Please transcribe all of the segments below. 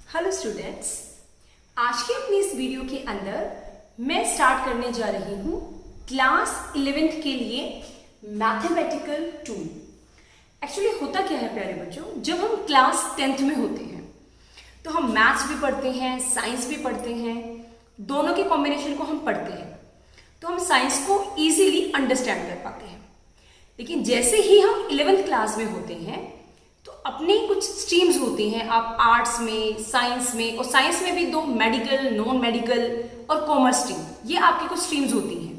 Hello students, आज के अपनी इस वीडियो के अंदर मैं स्टार्ट करने जा रही हूँ क्लास 11th के लिए मैथमेटिकल टूल। एक्चुअली होता क्या है प्यारे बच्चों, जब हम क्लास 10th में होते हैं तो हम मैथ्स भी पढ़ते हैं, साइंस भी पढ़ते हैं, दोनों के कॉम्बिनेशन को हम पढ़ते हैं तो हम साइंस को इजीली अंडरस्टैंड कर पाते हैं। लेकिन जैसे ही हम 11th क्लास में होते हैं तो अपनी कुछ स्ट्रीम्स होती हैं, आप आर्ट्स में, साइंस में, और साइंस में भी दो, मेडिकल, नॉन मेडिकल और कॉमर्स स्ट्रीम, ये आपकी कुछ स्ट्रीम्स होती हैं।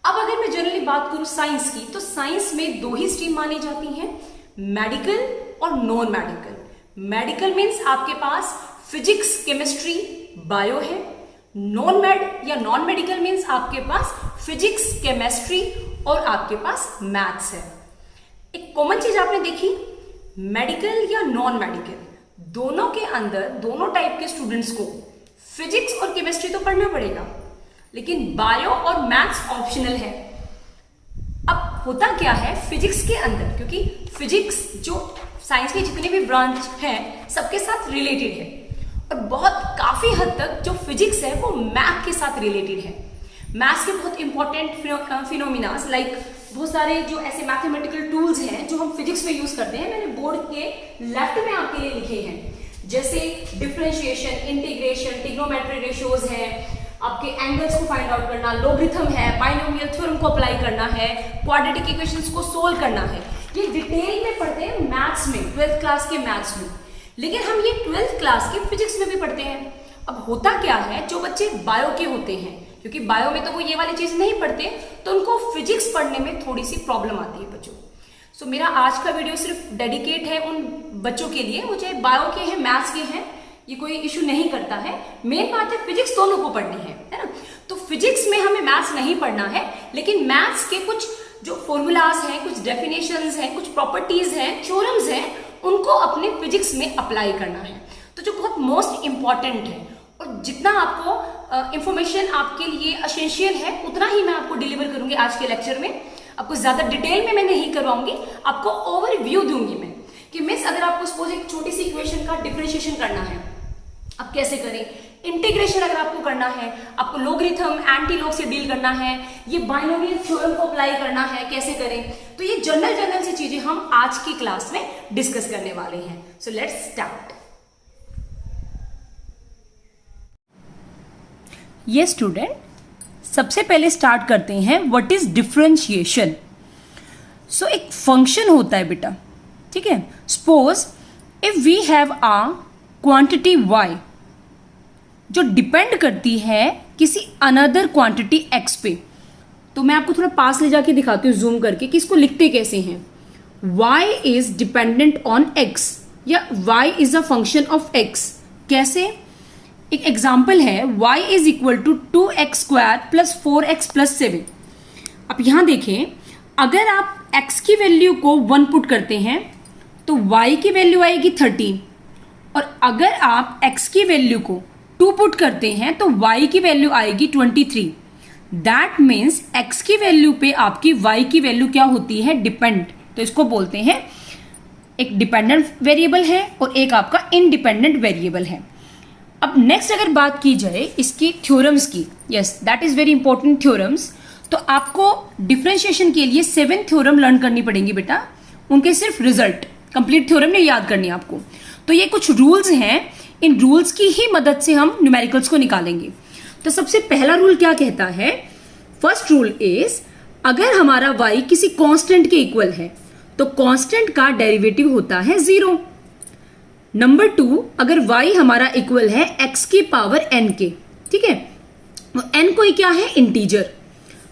अब अगर मैं जनरली बात करूं साइंस की, तो साइंस में दो ही स्ट्रीम मानी जाती हैं, मेडिकल और नॉन मेडिकल। मेडिकल मीन्स आपके पास फिजिक्स, केमिस्ट्री, बायो है। नॉन मेडिकल मीन्स आपके पास फिजिक्स, केमिस्ट्री और आपके पास मैथ्स है। एक कॉमन चीज आपने देखी, मेडिकल या नॉन मेडिकल, दोनों के अंदर दोनों टाइप के स्टूडेंट्स को फिजिक्स और केमिस्ट्री तो पढ़ना पड़ेगा, लेकिन बायो और मैथ्स ऑप्शनल है। अब होता क्या है फिजिक्स के अंदर, क्योंकि फिजिक्स जो साइंस के जितने भी ब्रांच हैं सबके साथ रिलेटेड है, और बहुत काफी हद तक जो फिजिक्स है वो मैथ के साथ रिलेटेड है। मैथ्स के बहुत इंपॉर्टेंट फिनोमिनास लाइक बहुत सारे जो ऐसे मैथमेटिकल टूल्स हैं जो हम फिजिक्स में यूज करते हैं, मैंने बोर्ड के लेफ्ट में आपके लिए लिखे हैं, जैसे डिफरेंशिएशन, इंटीग्रेशन, ट्रिग्नोमेट्री रेशियोज है, आपके एंगल्स को फाइंड आउट करना, लॉगरिथम है, बाइनोमियल थ्योरम को अप्लाई करना है, क्वाड्रेटिक इक्वेशंस को सोल्व करना है। ये डिटेल में पढ़ते हैं मैथ्स में, 12th क्लास के मैथ्स में, लेकिन हम ये 12th क्लास के फिजिक्स में भी पढ़ते हैं। अब होता क्या है, जो बच्चे बायो के होते हैं, क्योंकि बायो में तो वो ये वाली चीज नहीं पढ़ते, तो उनको फिजिक्स पढ़ने में थोड़ी सी प्रॉब्लम आती है बच्चों। सो मेरा आज का वीडियो सिर्फ डेडिकेट है उन बच्चों के लिए, वो चाहे बायो के हैं, मैथ्स के हैं, ये कोई इशू नहीं करता है। मेन बात है फिजिक्स दोनों को पढ़नी है ना। तो फिजिक्स में हमें मैथ्स नहीं पढ़ना है, लेकिन मैथ्स के कुछ जो फॉर्मूलाज हैं, कुछ डेफिनेशंस हैं, कुछ प्रॉपर्टीज हैं, थ्योरम्स हैं, उनको अपने फिजिक्स में अप्लाई करना है। तो जो बहुत मोस्ट इंपॉर्टेंट है, और जितना आपको इंफॉर्मेशन आपके लिए एसेंशियल है उतना ही मैं आपको डिलीवर करूंगी आज के लेक्चर में। आपको ज्यादा डिटेल में मैं नहीं करवाऊंगी, आपको ओवरव्यू दूंगी मैं कि मिस अगर आपको सपोज एक छोटी सी इक्वेशन का डिफरेंशिएशन करना है, आप कैसे करें। इंटीग्रेशन अगर आपको करना है, आपको लॉगरिथम, एंटी लॉग से डील करना है, ये बाइनोमियल थ्योरम को अप्लाई करना है, कैसे करें। तो ये जनरल सी चीजें हम आज की क्लास में डिस्कस करने वाले हैं। So let's start. ये स्टूडेंट, सबसे पहले स्टार्ट करते हैं व्हाट इज डिफरेंशिएशन। सो एक फंक्शन होता है बेटा, ठीक है। Suppose if we have a quantity y जो डिपेंड करती है किसी अनदर क्वांटिटी x पे, तो मैं आपको थोड़ा पास ले जाके दिखाती हूँ जूम करके कि इसको लिखते कैसे हैं। y is dependent on x या y is a function of x। कैसे? एक एग्जाम्पल है, y is equal to 2x square plus 4x plus 7। अब यहां देखें, अगर आप x की वैल्यू को 1 पुट करते हैं तो y की वैल्यू आएगी 13, और अगर आप x की वैल्यू को 2 पुट करते हैं तो y की वैल्यू आएगी 23। दैट मीन्स x की वैल्यू पे आपकी y की वैल्यू क्या होती है, डिपेंड। तो इसको बोलते हैं एक डिपेंडेंट वेरिएबल है और एक आपका इंडिपेंडेंट वेरिएबल है। अब नेक्स्ट अगर बात की जाए इसकी थ्योरम्स की, yes that is very important theorems, तो आपको डिफरेंशिएशन के लिए 7 थ्योरम लर्न करनी पड़ेंगी बेटा। उनके सिर्फ रिजल्ट, कंप्लीट थ्योरम नहीं याद करनी आपको। तो ये कुछ रूल्स हैं, इन रूल्स की ही मदद से हम न्यूमेरिकल्स को निकालेंगे। तो सबसे पहला रूल क्या कहता है, फर्स्ट रूल इज अगर हमारा y किसी कांस्टेंट के इक्वल है तो कांस्टेंट का डेरिवेटिव होता है 0। नंबर 2, अगर y हमारा इक्वल है x की पावर n के, ठीक है, n कोई क्या है, इंटीजर।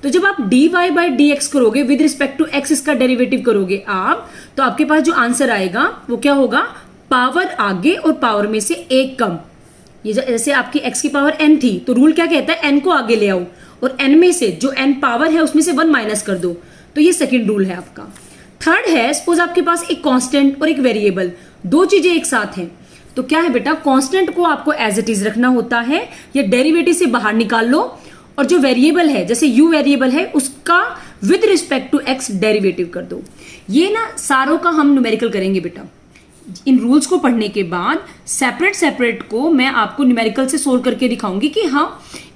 तो जब आप dy बाई dx करोगे विद रिस्पेक्ट टू x, इसका डेरिवेटिव करोगे आप, तो आपके पास जो आंसर आएगा वो क्या होगा, पावर आगे और पावर में से एक कम। ये जैसे आपकी x की पावर n थी, तो रूल क्या कहता है, n को आगे ले आओ और n में से जो n पावर है उसमें से 1 माइनस कर दो। तो ये सेकेंड रूल है आपका। थर्ड है, सपोज आपके पास एक कांस्टेंट और एक वेरिएबल, दो चीजें एक साथ हैं, तो क्या है बेटा, कांस्टेंट को आपको एज इट इज रखना होता है या डेरिवेटिव से बाहर निकाल लो, और जो वेरिएबल है जैसे u वेरिएबल है उसका with respect to x derivative कर दो। ये ना सारों का हम न्यूमेरिकल करेंगे बेटा, इन रूल्स को पढ़ने के बाद सेपरेट को मैं आपको न्यूमेरिकल से सोल्व करके दिखाऊंगी कि हाँ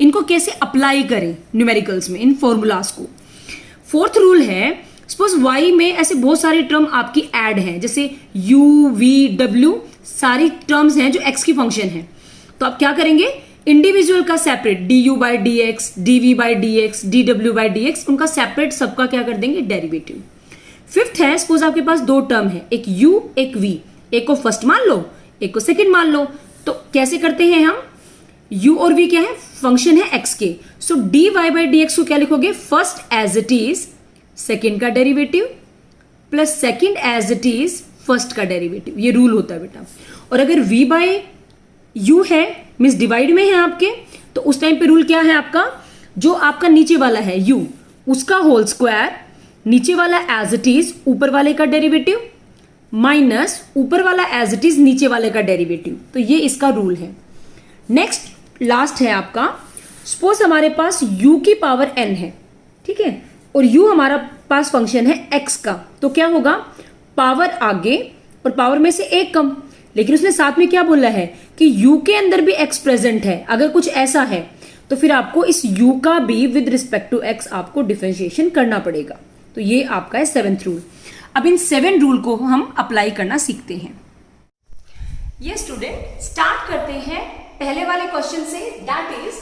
इनको कैसे अप्लाई करें न्यूमेरिकल्स में इन फॉर्मूलाज को। फोर्थ रूल है, सपोज y में ऐसे बहुत सारी टर्म आपकी ऐड हैं, जैसे u, v, w सारी टर्म्स हैं जो x की फंक्शन है। तो आप क्या करेंगे, इंडिविजुअल का separate du by D x, dv by D x, dw by D x, उनका सेपरेट सबका क्या कर देंगे, डेरिवेटिव। फिफ्थ है, सपोज आपके पास दो टर्म है, एक u एक v, एक को फर्स्ट मान लो एक को सेकंड मान लो। तो कैसे करते हैं हम, u और v क्या है, फंक्शन है x के। So dy by D X को क्या लिखोगे, first as it is second का derivative plus second as it is first का डेरिवेटिव, ये रूल होता है बेटा। और अगर v बाई u है मीन्स डिवाइड में है आपके, तो उस टाइम पे रूल क्या है आपका, जो आपका नीचे वाला है u उसका होल स्क्वायर, नीचे वाला एज इट इज ऊपर वाले का डेरिवेटिव माइनस ऊपर वाला एज इट इज नीचे वाले का डेरिवेटिव। तो ये इसका रूल है। नेक्स्ट लास्ट है आपका, सपोज हमारे पास u की पावर n है, ठीक है, और u हमारा पास फंक्शन है x का, तो क्या होगा, पावर आगे और पावर में से एक कम। लेकिन उसने साथ में क्या बोला है कि u के अंदर भी x प्रेजेंट है। अगर कुछ ऐसा है तो फिर आपको इस u का भी विद रिस्पेक्ट टू x आपको डिफरेंशिएशन करना पड़ेगा। तो ये आपका है सेवेंथ रूल। अब इन 7 रूल को हम अप्लाई करना सीखते हैं। ये स्टूडेंट स्टार्ट करते हैं पहले वाले क्वेश्चन से, दैट इज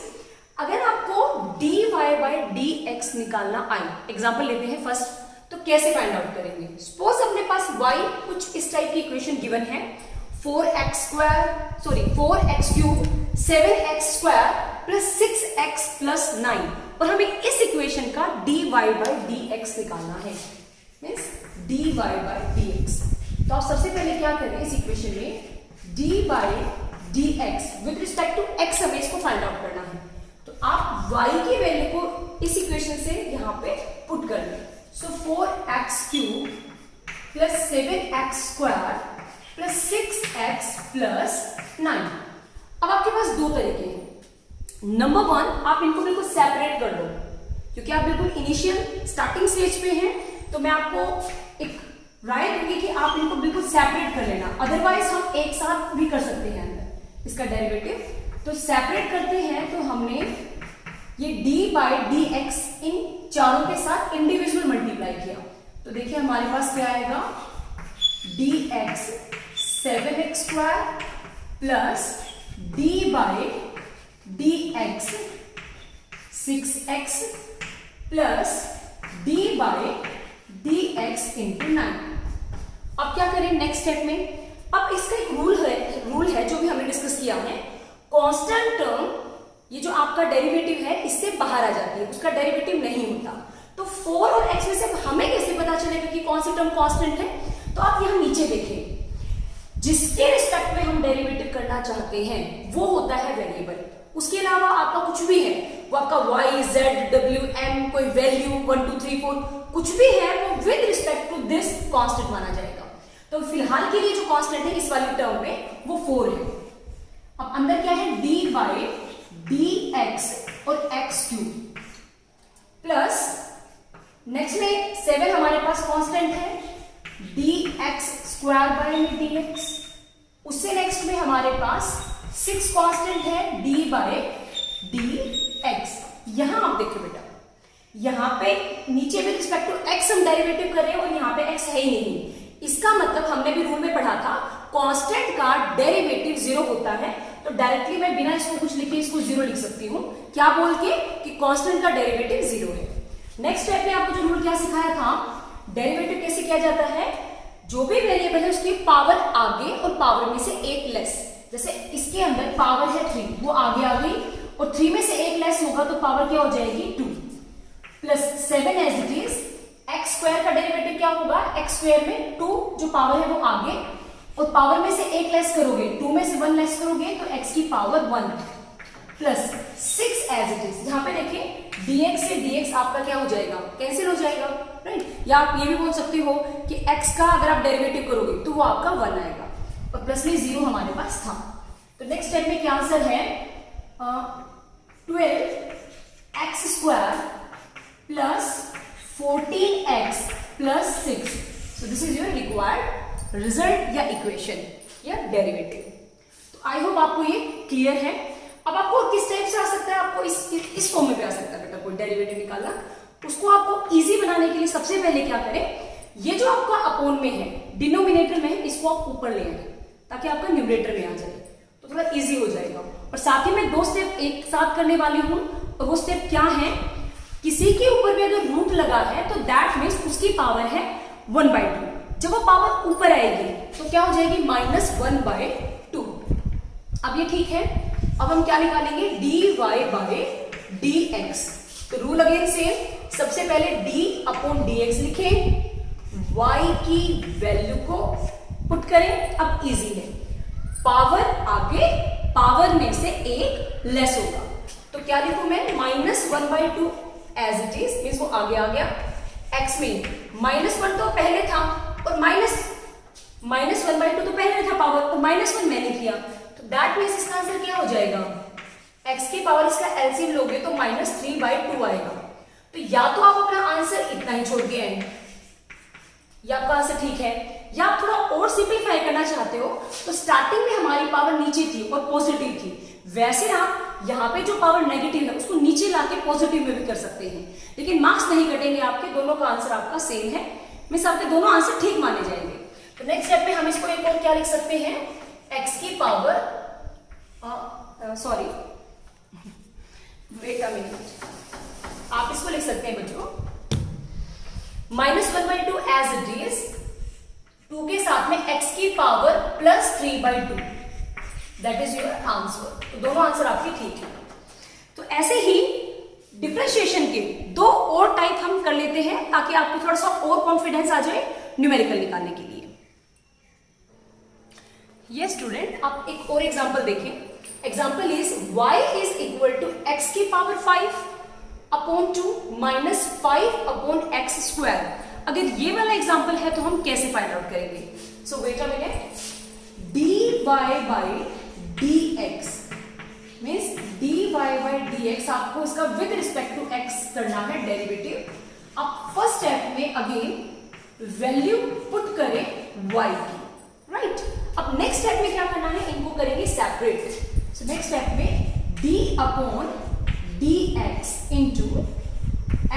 अगर आपको dy बाई dx निकालना आए, एग्जांपल लेते हैं फर्स्ट, तो कैसे फाइंड आउट करेंगे। सपोज अपने पास y कुछ इस टाइप की इक्वेशन गिवन है, 4x cube 7x square plus 6x plus 9, और हमें इस इक्वेशन का dy बाई dx निकालना है, मीन्स dy बाई dx। तो आप सबसे पहले क्या करें, इस इक्वेशन में dy by dx with respect to x हमें इसको फाइंड आउट करना है। तो आप y की वैल्यू को इस इक्वेशन से यहां पे पुट कर दें। सो 4x cube plus 7x square plus 6x plus 9। अब आपके पास दो तरीके हैं। नंबर 1, आप इनको बिल्कुल सेपरेट कर दो, क्योंकि आप बिल्कुल इनिशियल स्टार्टिंग स्टेज पे हैं, तो मैं आपको एक राय दूंगी कि आप इनको बिल्कुल सेपरेट कर लेना। अदरवाइज हम एक साथ भी कर सकते हैं अंदर इसका डेरिवेटिव। तो सेपरेट करते हैं, तो हमने ये dy बाई dx इन चारों के साथ इंडिविजुअल मल्टीप्लाई किया, तो देखिए हमारे पास क्या आएगा, dx 7x square plus dy by dx 6x plus dy by dx into 9। अब क्या करें नेक्स्ट स्टेप में, अब इसका एक रूल है जो भी हमने डिस्कस किया है, कांस्टेंट टर्म ये जो आपका डेरिवेटिव है इससे बाहर आ जाती है, उसका डेरिवेटिव नहीं होता। तो 4 और x में से हमें कैसे पता चलेगा कि कौन सी टर्म कांस्टेंट है, तो आप यहां नीचे देखें, जिसके रिस्पेक्ट में हम डेरिवेटिव करना चाहते हैं वो होता है वेरिएबल। उसके अलावा आपका कुछ भी है, वो आपका y, z, w, m, कोई वैल्यू 1 2 3 4 कुछ भी है, वो with respect to this constant माना जाएगा। तो फिलहाल के लिए जो कांस्टेंट है इस वाली टर्म में वो 4 है। अब अंदर क्या है, dy बाई dx और x क्यूब प्लस नेक्स्ट में 7 हमारे पास कांस्टेंट है, dx स्क्वायर बाई dx। उससे नेक्स्ट में हमारे पास 6 कांस्टेंट है, d बाई dx। यहां आप देखो बेटा, यहां पे नीचे भी रिस्पेक्ट टू x हम डेरिवेटिव कर रहे हैं और यहां पे x है ही नहीं। इसका मतलब हमने भी रूल में पढ़ा था, कांस्टेंट का डेरिवेटिव 0 होता है। तो डायरेक्टली मैं बिना इसको कुछ लिखे इसको 0 लिख सकती हूँ, क्या बोल के कि कांस्टेंट का डेरिवेटिव 0 है। नेक्स्ट स्टेप में आपको जो रूल क्या सिखाया था, डेरिवेटिव कैसे किया जाता है, जो भी वेरिएबल है उसकी पावर आगे और पावर में से एक लेस। जैसे इसके अंदर पावर है 3, वो आगे आ गई, और 3 में से एक लेस होगा तो पावर क्या हो जाएगी 2 plus 7 as it is. X square का डेरिवेटिव क्या होगा, एक्स स्क्वायर में 2 जो पावर है वो आगे, और पावर में से एक लेस करोगे, 2 में से 1 लेस करोगे तो x की power 1 plus 6 as it is. जहां पे देखिए dx से dx आपका क्या हो जाएगा, कैंसिल हो जाएगा, राइट। या आप ये भी बोल सकते हो कि x का अगर आप डेरिवेटिव करोगे तो वो आपका 1 आएगा, और प्लस में 0 हमारे पास था। तो नेक्स्ट स्टेप में क्या आंसर है, 12x square plus 14x plus 6। So this is your required result या इक्वेशन या डेरिवेटिव। तो आई होप आपको ये क्लियर है। अब आपको किस टाइप से आ सकता है, आपको इस फॉर्म में भी आ सकता है बेटा, कोई डेरिवेटिव निकालना। उसको आपको इजी बनाने के लिए सबसे पहले क्या करें, ये जो आपका अपॉन में है, डिनोमिनेटर में है, इसको आप ऊपर ले आए ताकि आपका न्यूमरेटर में आ जाए, तो थोड़ा इजी हो जाएगा। और साथ ही मैं 2 स्टेप एक साथ करने वाली हूँ, और वो स्टेप क्या है, किसी के ऊपर भी अगर रूट लगा है तो दैट मीन्स उसकी पावर है 1/2। जब वो पावर ऊपर आएगी तो क्या हो जाएगी, -1/2। अब ये ठीक है। अब हम क्या निकालेंगे, dy/dx। तो रूल अगेन सेम, सबसे पहले d/dx लिखें, y की वैल्यू को पुट करें। अब इजी है, पावर आगे, पावर में से एक लेस होगा, तो क्या लिखूं मैं, -1/2 एज इट इज, मीन्स वो आगे आ गया। x में -1 तो पहले था, और -1/2 तो पहले था पावर, और -1 मैंने किया, तो दैट मीन्स इसका आंसर क्या हो जाएगा, x की पावर इसका एलसीएम लोगे तो -3/2 आएगा। तो या तो आप अपना आंसर इतना ही छोड़ के आए, या आपका आंसर ठीक है, या आप थोड़ा और सिंपलीफाई करना चाहते हो तो स्टार्टिंग में हमारी पावर नीचे थी और पॉजिटिव थी, वैसे आप यहाँ पे जो पावर नेगेटिव है उसको नीचे लाके पॉजिटिव में भी कर सकते हैं, लेकिन मार्क्स नहीं कटेंगे आपके, दोनों का आंसर आपका सेम है, मींस आपके दोनों आंसर ठीक माने जाएंगे। तो नेक्स्ट स्टेप में हम इसको एक और क्या लिख सकते हैं, x की power, sorry wait a minute, आप इसको लिख सकते हैं बच्चों, -1/2 एज इट इज, 2 के साथ में x की power +3/2, that is your answer. तो दोनों आंसर आपके ठीक है। तो ऐसे ही डिफरेंशिएशन के 2 और टाइप हम कर लेते हैं ताकि आपको थोड़ा सा और कॉन्फिडेंस आ जाए न्यूमेरिकल निकालने के लिए। ये स्टूडेंट, आप एक और एग्जांपल देखें। Example is y is equal to x की पावर 5/2 -5/x²। अगर ये वाला एग्जांपल है तो हम कैसे फाइंड आउट करेंगे, so wait a minute, dy/dx means dy/dx आपको इसका विद रिस्पेक्ट टू x करना है डेरिवेटिव। आप फर्स्ट स्टेप में अगेन वैल्यू पुट करें y की, राइट। अब नेक्स्ट स्टेप में क्या करना है, इनको करेंगे सेपरेट। सो नेक्स्ट स्टेप में d/dx into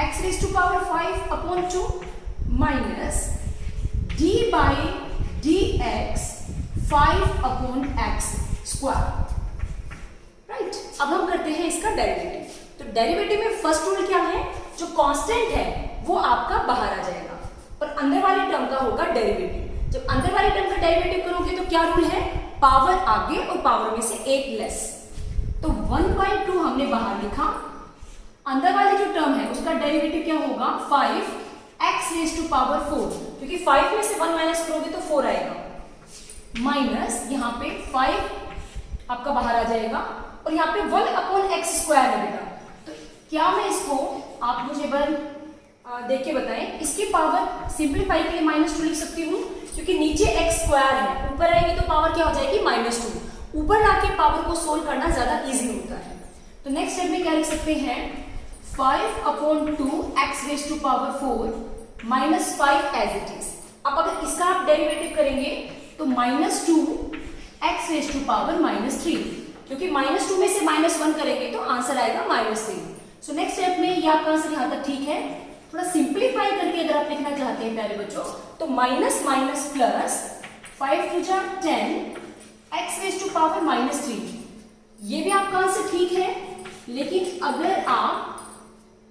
x⁵5/2 minus d/dx 5/x², right. अब हम करते हैं इसका डेरिवेटिव। तो डेरिवेटिव में फर्स्ट रूल क्या है, जो कांस्टेंट है वो आपका बाहर आ जाएगा और अंदर वाले टर्म का होगा डेरिवेटिव। जब अंदर वाले टर्म का डेरिवेटिव करोगे तो क्या रूल है, पावर आगे और पावर में से एक लेस। तो 1/2 हमने बाहर लिखा, अंदर वाले जो टर्म है उसका डेरिवेटिव क्या होगा, 5x⁴, क्योंकि 5 में से 1 माइनस करोगे तो 4 आएगा, माइनस यहाँ पे 5 आपका बाहर आ जाएगा, और यहाँ पे 1/x² है बेटा। तो क्या मैं इसको, आप मुझे बल देख के बताएं, इसकी पावर सिंपलीफाई के लिए -2 लिख सकती हूँ, क्योंकि नीचे x² है, ऊपर आएगी तो पावर क्या हो जाएगी, -2। ऊपर लाके पावर को सोल्व करना ज्यादा इजी होता है। तो नेक्स्ट स्टेप में क्या लिख सकते हैं, 5/2 x⁴ minus 5 as it is. अब अगर इसका आप डेरिवेटिव करेंगे तो -2 x⁻⁻3, क्योंकि -2 में से -1 करेंगे तो आंसर आएगा -3। सो नेक्स्ट स्टेप में ये आपका आंसर यहाँ तक ठीक है। थोड़ा सिंप्लीफाई करके अगर आप लिखना चाहते हैं प्यारे बच्चों, तो माइनस माइनस प्लस 5 × 10 x⁻⁻3, ये भी आपका आंसर ठीक है। लेकिन अगर आप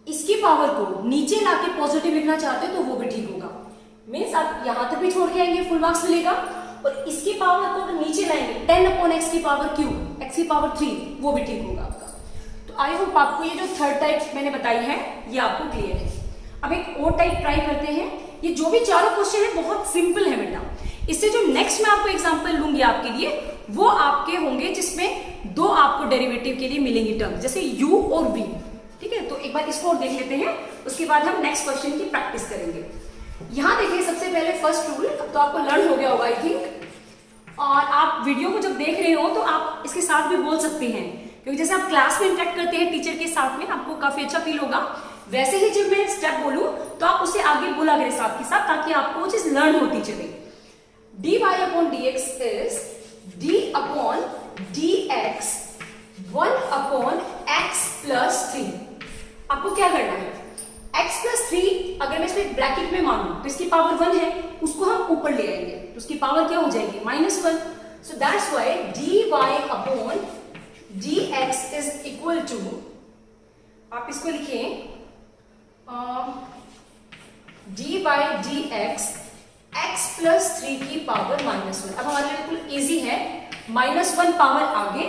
इसकी पावर को नीचे लाके पॉजिटिव लिखना चाहते हो तो वो भी ठीक होगा, मीन्स आप यहां तक भी छोड़ के आएंगे, फुल मार्क्स मिलेगा। और इसकी पावर को अगर नीचे लाएंगे 10/x की पावर क्यूब x की पावर 3, वो भी ठीक होगा आपका। तो आई होप आपको ये जो थर्ड टाइप मैंने बताई है ये आपको क्लियर है। अब एक और टाइप ट्राई करते हैं। ये जो भी चारों क्वेश्चन है बहुत सिंपल है बेटा। इससे जो नेक्स्ट मैं आपको एग्जांपल लूंगी आपके लिए, वो आपके होंगे जिसमें 2 आपको डेरिवेटिव के लिए मिलेंगी टर्म, जैसे u और v। ठीक है, तो एक बार इसको और देख लेते हैं, उसके बाद हम नेक्स्ट क्वेश्चन की प्रैक्टिस करेंगे। यहां देखिए सबसे पहले फर्स्ट रूल, अब तो आपको लर्न हो गया होगा आई थिंक, और आप वीडियो को जब देख रहे हो तो आप इसके साथ भी बोल सकते हैं, क्योंकि जैसे आप क्लास में इंटरेक्ट करते हैं टीचर के साथ में, आपको काफी अच्छा फील होगा। वैसे ही जब मैं स्टेप बोलूं तो आप उसे आगे बोला करें साथ के साथ, ताकि आपको वो चीज लर्न होती चले। dy upon dx is d upon dx 1 upon x plus 3। आपको क्या करना है, x प्लस 3 अगर मैं इसमें ब्रैकेट में मानूं तो इसकी पावर 1 है, उसको हम ऊपर ले आएंगे तो उसकी पावर क्या हो जाएगी -1। So that's why dy upon dx is equal to, आप इसको लिखें d by D x plus 3 की पावर -1। अब हमारे लिए बिल्कुल इजी है, -1 पावर आगे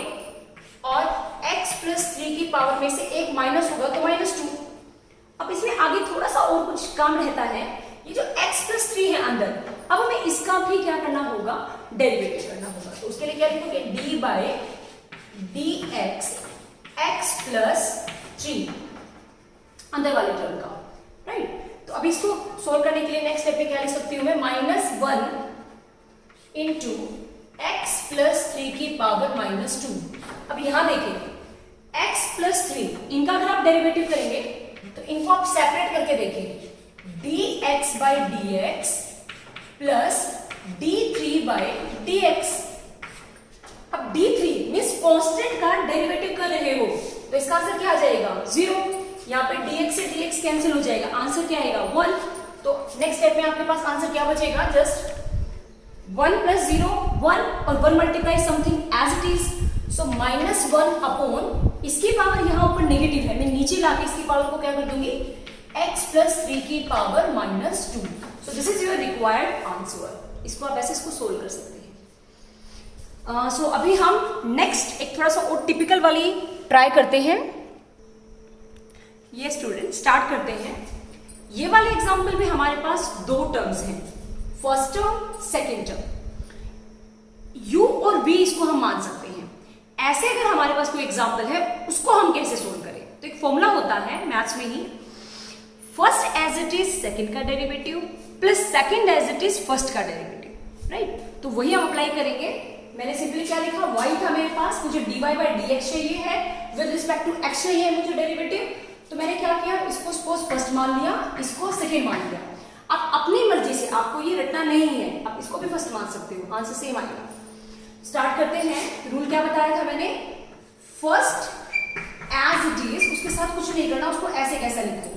और x प्लस 3 की पावर में से एक माइनस होगा तो -2। अब इसमें आगे थोड़ा सा और कुछ काम रहता है, ये जो x प्लस 3 है अंदर, अब हमें इसका भी क्या करना होगा, डेरिवेटिव करना होगा। तो उसके लिए क्या लिखोगे, d by D x plus 3 अंदर वाले टर्म का, राइट। तो अब इसको सोल्व करने के लिए नेक्स्ट स्टेप में क्या लिख सकती हूं मैं, -1 इंटू एक्स प्लस 3 की पावर -2। अब यहां देखिए x प्लस 3, इनका अगर आप डेरिवेटिव करेंगे तो इनको आप सेपरेट करके देखिए, dx by D x plus d3 by dx। अब d3 मींस कांस्टेंट का डेरिवेटिव कर रहे हो तो इसका आंसर क्या आ जाएगा, 0। यहाँ पे dx से dx कैंसिल हो जाएगा, आंसर क्या आएगा, 1। तो नेक्स्ट स्टेप में आपके पास आंसर क्या बचेगा, जस्ट 1 प्लस 0 1 और 1 multiply something as it is. So -1 upon इसकी पावर यहाँ ऊपर नेगेटिव है, मैं नीचे लाके इसकी पावर को क्या कर दूंगी, x प्लस 3 की power -2। So this is your required answer. इसको आप ऐसे इसको सोल्व कर सकते हैं। सो अभी हम नेक्स्ट एक थोड़ा सा और टिपिकल वाली ट्राई करते हैं। ये स्टूडेंट स्टार्ट करते हैं। ये वाले एग्जाम्पल में हमारे पास 2 टर्म्स हैं, first term second term. u और v इसको हम मान सकते हैं। ऐसे अगर हमारे पास कोई एग्जाम्पल है उसको हम कैसे सोल्व करें, तो एक फॉर्मूला होता है मैथ्स में ही, first as it is second का derivative plus second as it is first का डेरिवेटिव, राइट। तो वही हम अप्लाई करेंगे। मैंने सिंपली क्या लिखा, y था मेरे पास, मुझे dy बाई dx चाहिए है, विद रिस्पेक्ट टू x चाहिए है मुझे डेरिवेटिव। तो मैंने क्या किया, इसको सपोज फर्स्ट मान लिया, इसको सेकेंड मान लिया। आप अपनी मर्जी से, आपको ये रटना नहीं है, आप इसको भी फर्स्ट मान सकते हो, आंसर सेम आएगा। स्टार्ट करते हैं। रूल क्या बताया था मैंने, फर्स्ट एज इट इज, उसके साथ कुछ नहीं करना, उसको ऐसे कैसा लिखो,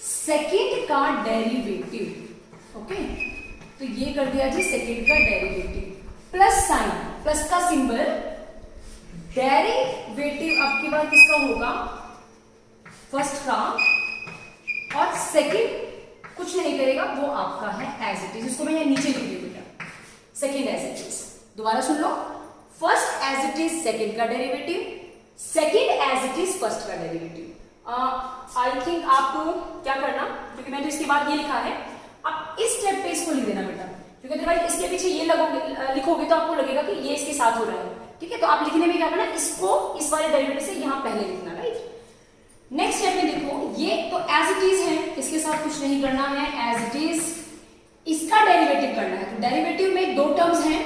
सेकेंड का डेरिवेटिव, ओके। तो ये कर दिया जी सेकेंड का डेरिवेटिव, प्लस साइन, प्लस का सिंबल, डेरिवेटिव आपकी बात किसका होगा, फर्स्ट का, और सेकेंड कुछ नहीं करेगा, वो आपका है एज इट इज। इसको मैं यहाँ नीचे लिख दी बेटा, सेकेंड एज इट इज। दोबारा सुन लो, first as it is second का derivative, second as it is first का डेरिवेटिव। आई थिंक आपको क्या करना, क्योंकि मैंने इसके बाद ये लिखा है, आप इस स्टेप पे इसको लिख देना बेटा, क्योंकि अदरवाइज इसके पीछे ये लिखोगे तो आपको लगेगा कि ये इसके साथ हो रहा है, ठीक है। तो आप लिखने में क्या करना, इसको इस वाले डेरिवेटिव से यहाँ पहले लिखना, राइट। नेक्स्ट स्टेप में देखो, ये तो एज इट इज है, इसके साथ कुछ नहीं करना है, एज इट इज, इसका डेरिवेटिव करना है। तो डेरिवेटिव में 2 टर्म्स हैं।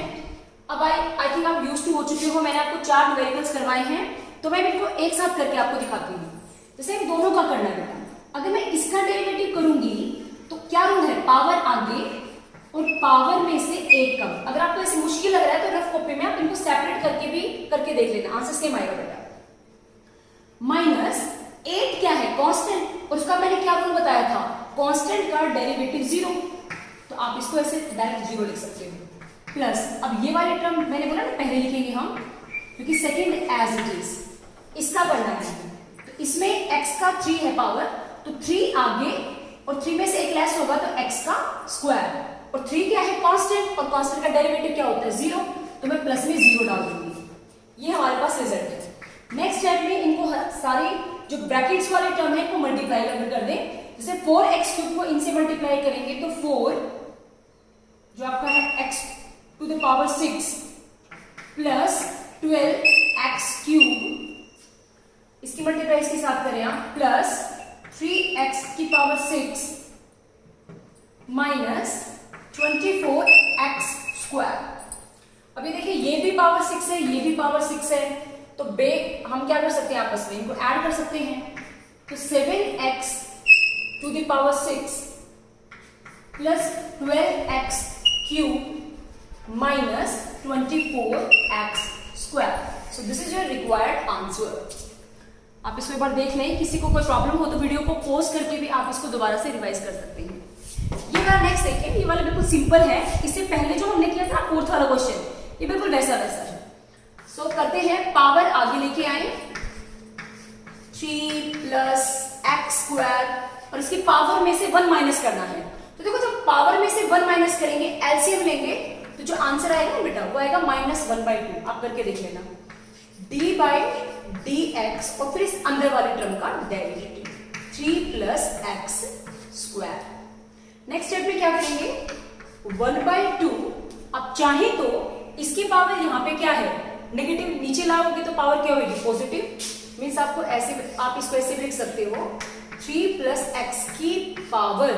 अब आई थिंक आप यूज्ड टू हो चुके हो, मैंने आपको 4 न्यूमेरिकल्स करवाए हैं, तो मैं इनको एक साथ करके आपको दिखाती हूँ। जैसे इन दोनों का करना है, अगर मैं इसका डेरिवेटिव करूंगी तो क्या रूल है, पावर आगे और पावर में से एक कम। अगर आपको ऐसे मुश्किल लग रहा है तो रफ कॉपी में आप इनको सेपरेट करके भी करके देख लेना, आंसर सेम आएगा बेटा। -8 क्या है, कांस्टेंट, और उसका मैंने क्या रूल बताया था, कांस्टेंट का डेरिवेटिव 0, तो आप इसको ऐसे डायरेक्ट 0 लिख सकते हो। प्लस अब ये वाले टर्म मैंने बोला ना पहले लिखेंगे हम, क्योंकि सेकेंड एज इट इज, इसका करना है। तो इसमें x का 3 है पावर, तो 3 आगे और 3 में से एक लेस होगा तो x का स्क्वायर, और 3 क्या है, कांस्टेंट, और कांस्टेंट का डेरिवेटिव क्या होता है, 0, तो मैं प्लस में 0 डाल दूंगी। ये हमारे पास रिजल्ट है। नेक्स्ट स्टेप में इनको सारे जो ब्रैकेट्स वाले टर्म है इनको मल्टीप्लाई कर दें। जैसे 4x³ को इनसे मल्टीप्लाई करेंगे तो 4 जो आपका है x to the power 6 plus 12x³ इसकी मल्टीप्लाई इसके साथ करें आप, प्लस 3x की पावर 6 माइनस 24x²। अभी देखिए ये भी पावर 6 है, ये भी पावर 6 है, तो हम क्या कर सकते हैं, आपस में इनको ऐड कर सकते हैं। तो 7x to the power 6 plus 12x³ minus 24x square. So this is your required answer. आप इसको एक बार देख लें, किसी को कोई प्रॉब्लम हो तो वीडियो को पॉज करके भी आप इसको दोबारा से रिवाइज कर सकते हैं। ये वाला नेक्स्ट देखिए, ये वाला बिल्कुल सिंपल है। इससे पहले जो हमने किया था फोर्थ वाला क्वेश्चन, ये बिल्कुल वैसा वैसा है। सो करते हैं, पावर आगे लेके आए 3 प्लस एक्स स्क्वायर, और इसकी पावर में से 1 माइनस करना है। तो देखो जब पावर में से 1 माइनस करेंगे, एलसीएम लेंगे, तो जो आंसर आएगा ना बेटा वो आएगा -1/2। आप करके देख लेना, d/dx और फिर इस अंदर वाले टर्म का derivative 3 plus X square. Next step में क्या करेंगे, 1/2। अब चाहे तो इसकी पावर यहाँ पे क्या है, नेगेटिव, नीचे लाओगे तो पावर क्या होगी, पॉजिटिव। मीन्स आपको ऐसे, आप इसको ऐसे भी लिख सकते हो 3 प्लस एक्स की पावर